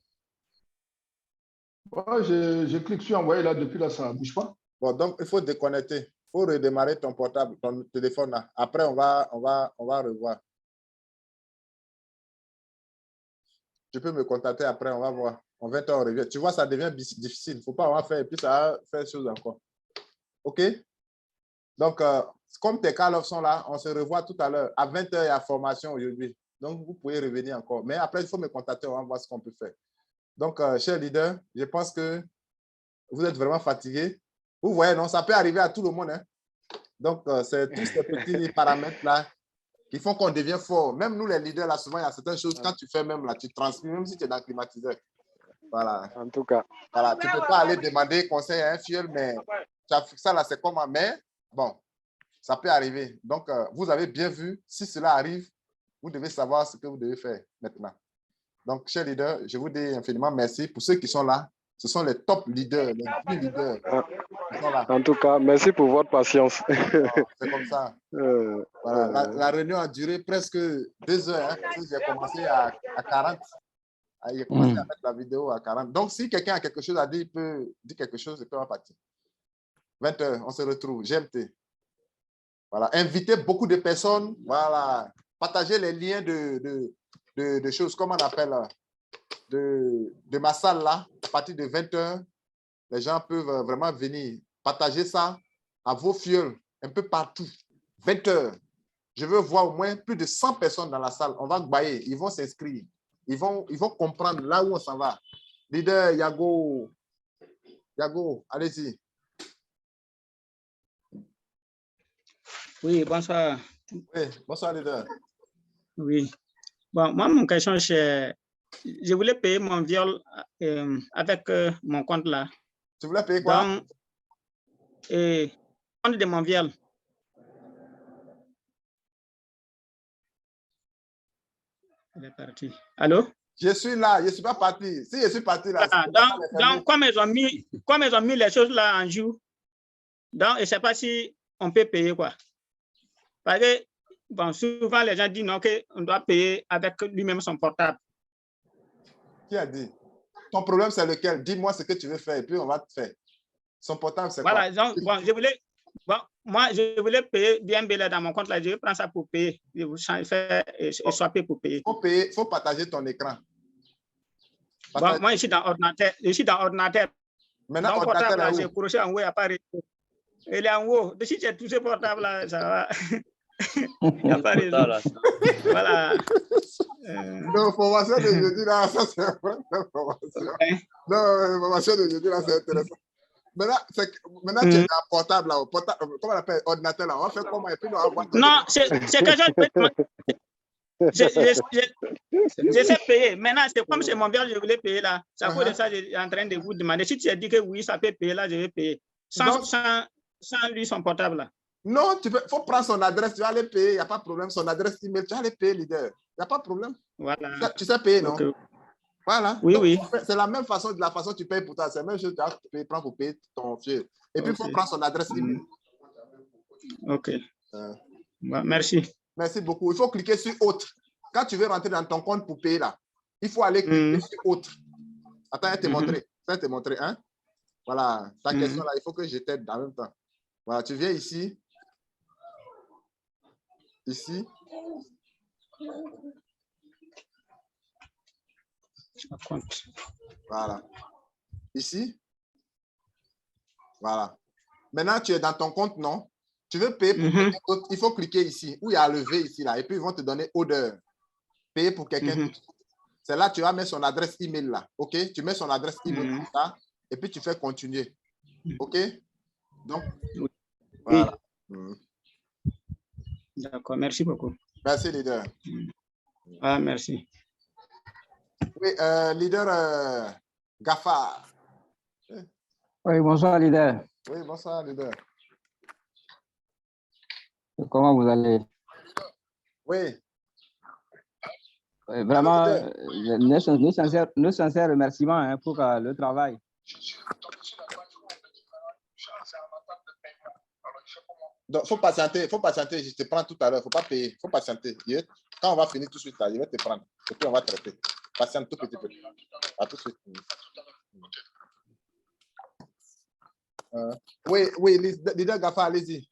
Je clique sur envoyer là, depuis là, ça ne bouge pas. Bon, donc il faut déconnecter. Il faut redémarrer ton portable, ton téléphone là. Après, on va revoir. Tu peux me contacter après, on va voir. En 20 heures, on revient. Tu vois, ça devient difficile. Il ne faut pas avoir fait, et puis ça va faire chose encore. OK? Donc, comme tes call-offs sont là, on se revoit tout à l'heure. À 20 heures, il y a formation aujourd'hui. Donc, vous pouvez revenir encore. Mais après, il faut me contacter, on va voir ce qu'on peut faire. Donc, cher leader, je pense que vous êtes vraiment fatigué. Vous voyez, non, ça peut arriver à tout le monde. Hein? Donc, c'est tous ces petits paramètres-là qui font qu'on devient fort. Même nous, les leaders, là, souvent, il y a certaines choses, quand tu fais même là, tu transmets, même si tu es dans le climatiseur. Voilà. En tout cas. Voilà, tu ne peux pas aller demander conseil à un filleul, mais tu as fait ça là, c'est comment. Mais bon, ça peut arriver. Donc, vous avez bien vu, si cela arrive, vous devez savoir ce que vous devez faire maintenant. Donc, chers leaders, je vous dis infiniment merci. Pour ceux qui sont là, ce sont les top leaders, les plus leaders qui sont là. En tout cas, merci pour votre patience. C'est comme ça. Voilà, la réunion a duré presque 2 heures. Hein, j'ai commencé à 40. J'ai commencé à mettre la vidéo à 40. Donc, si quelqu'un a quelque chose à dire, il peut dire quelque chose et puis on va partir. 20 heures, on se retrouve. GMT. Voilà. Invitez beaucoup de personnes. Voilà. Partagez les liens de choses, comment on appelle, de ma salle là. À partir de 20 heures, les gens peuvent vraiment venir. Partager ça à vos fioles, un peu partout. 20 heures. Je veux voir au moins plus de 100 personnes dans la salle. On va bailler. Ils vont s'inscrire. Ils vont comprendre là où on s'en va. Leader Yago, allez-y. Oui, bonsoir. Oui, bonsoir, leader. Oui. Bon, moi, mon question, c'est, je voulais payer mon viol avec mon compte là. Tu voulais payer quoi? Donc, et compte de mon viol. Il est parti. Allô? Je suis là, je ne suis pas parti. Si je suis parti là, donc comme ils ont mis les choses là en jour, donc je ne sais pas si on peut payer quoi. Parce que bon, souvent les gens disent non, qu'on doit payer avec lui-même son portable. Qui a dit? Ton problème, c'est lequel? Dis-moi ce que tu veux faire et puis on va te faire. Son portable, c'est quoi? Voilà, donc bon, moi, je voulais payer BNB dans mon compte là, je prends ça pour payer. Je vous faire et swapper pour payer. Il faut partager ton écran. Bon, moi, je suis dans ordinateur. Maintenant, donc, portable là, j'ai où? accroché en haut, il apparaît. Il est en haut. Si j'ai tous ces portables là, ça va. Il apparaît. Voilà. Non, formation de jeudi là, ça c'est une formation. Non, formation de jeudi là, c'est intéressant. Maintenant tu es dans portable là, comment on appelle, ordinateur là, on va faire comment et puis on va voir. Non, c'est que je sais payer. Maintenant, c'est comme c'est mon bien, je voulais payer là. Ça cause de ça, je suis en train de vous demander. Si tu as dit que oui, ça peut payer là, je vais payer. Sans lui, son portable là. Non, il faut prendre son adresse, tu vas aller payer, il n'y a pas de problème. Son adresse email, tu vas aller payer, leader. Il n'y a pas de problème. Voilà. Tu sais payer, non? Okay. Voilà. Oui, donc, oui. C'est la même façon, de la façon que tu payes pour toi. C'est la même chose que tu prends pour payer ton fieu. Et puis, il faut prendre son adresse email. OK. Merci. Merci beaucoup. Il faut cliquer sur autre. Quand tu veux rentrer dans ton compte pour payer là, il faut aller cliquer sur autre. Attends, je vais te montrer. Hein? Voilà. Ta question là, il faut que je t'aide en même temps. Voilà, tu viens ici. Ici. Voilà. Ici. Voilà. Maintenant, tu es dans ton compte, non? Tu veux payer pour quelqu'un d'autre, il faut cliquer ici, où il y a le V ici, là, et puis ils vont te donner odeur. Payer pour quelqu'un d'autre. C'est là que tu vas mettre son adresse email, là. OK? Tu mets son adresse email comme ça, et puis tu fais continuer. OK? Donc, voilà. D'accord, merci beaucoup. Merci, leader. Ah, merci. Oui, leader Gafar. Oui, bonsoir, leader. Oui, bonsoir, leader. Comment vous allez? Oui. Vraiment, nos sincères remerciements hein, pour le travail. Donc, il faut patienter, je te prends tout à l'heure, il ne faut pas payer, il faut patienter. Quand on va finir tout de suite, là, je vais te prendre, et puis on va traiter. Patiente tout petit peu. À tout de suite. Oui, leader Gafa, allez-y.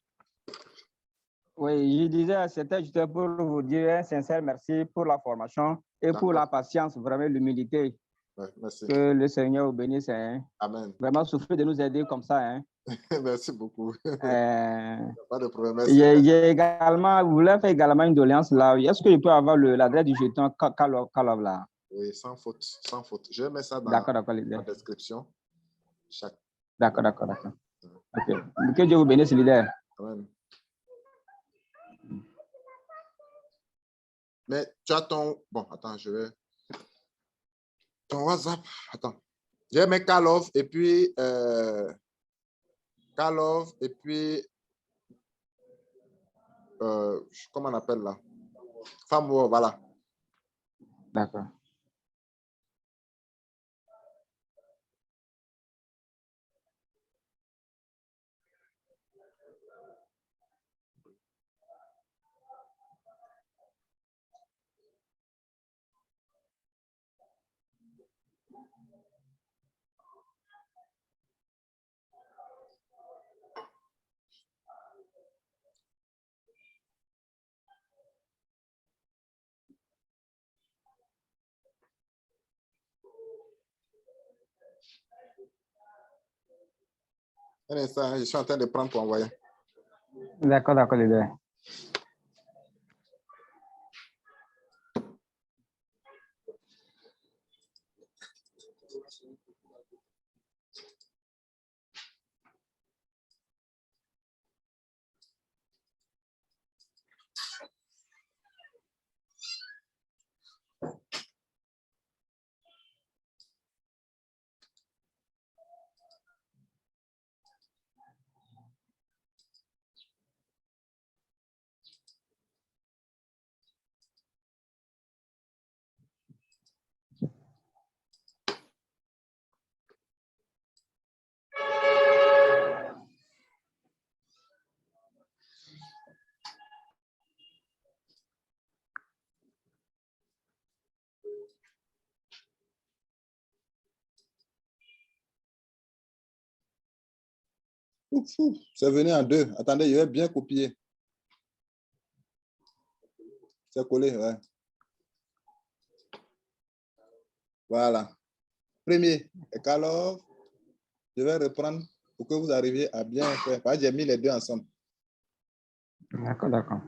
Oui, je disais, c'était juste pour vous dire un sincère merci pour la formation et pour la patience, vraiment l'humilité. Merci. Que le Seigneur vous bénisse. Hein. Amen. Vraiment souffrez de nous aider comme ça. Hein. Merci beaucoup. Pas de problème. Merci. J'ai également, vous voulez faire également une doléance là. Est-ce que je peux avoir l'adresse du jeton Kalov là? Oui, sans faute, sans faute. Je mets ça dans la description. D'accord. Okay. Que Dieu vous bénisse, leader. Amen. Mais tu as ton... Bon, attends, je vais... Ton WhatsApp, attends. Je vais mettre Kalov et puis... Kalov et puis... comment on appelle là? Famo, voilà. D'accord. Un instant, je suis en train de prendre pour envoyer. D'accord, leader. C'est venu en deux. Attendez, je vais bien copier. C'est collé, ouais. Voilà. Premier. Et alors, je vais reprendre pour que vous arriviez à bien faire. J'ai mis les deux ensemble. D'accord, d'accord.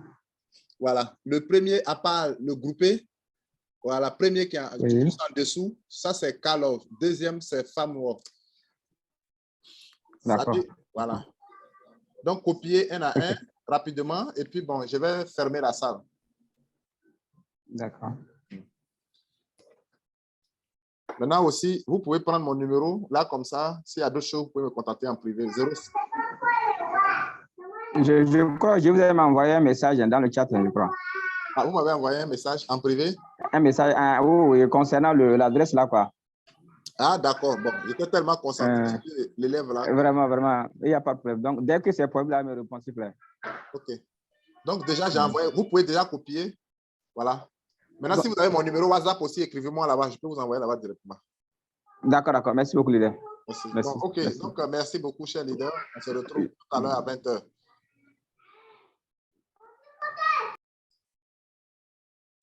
Voilà. Le premier, à part le groupé, voilà, premier qui est juste en dessous, ça c'est Call of. Deuxième, c'est Femme War. D'accord. Voilà. Donc, copier un à un rapidement et puis bon, je vais fermer la salle. D'accord. Maintenant aussi, vous pouvez prendre mon numéro, là comme ça, s'il y a d'autres choses, vous pouvez me contacter en privé. 0. Je crois que je vous ai envoyé un message dans le chat, je crois. Ah, vous m'avez envoyé un message en privé? Un message, oui, concernant l'adresse là, quoi. Ah, d'accord. Bon, j'étais tellement concentré sur l'élève là. Vraiment, vraiment, il n'y a pas de problème. Donc, dès que ces problèmes-là me répondent, s'il vous plaît. OK. Donc, déjà, j'ai envoyé. Vous pouvez déjà copier. Voilà. Maintenant, si vous avez mon numéro WhatsApp aussi, écrivez-moi là-bas. Je peux vous envoyer là-bas directement. D'accord, d'accord. Merci beaucoup, leader. Merci. Merci. Bon, OK. Merci. Donc, merci beaucoup, cher leader. On se retrouve tout à l'heure à 20h.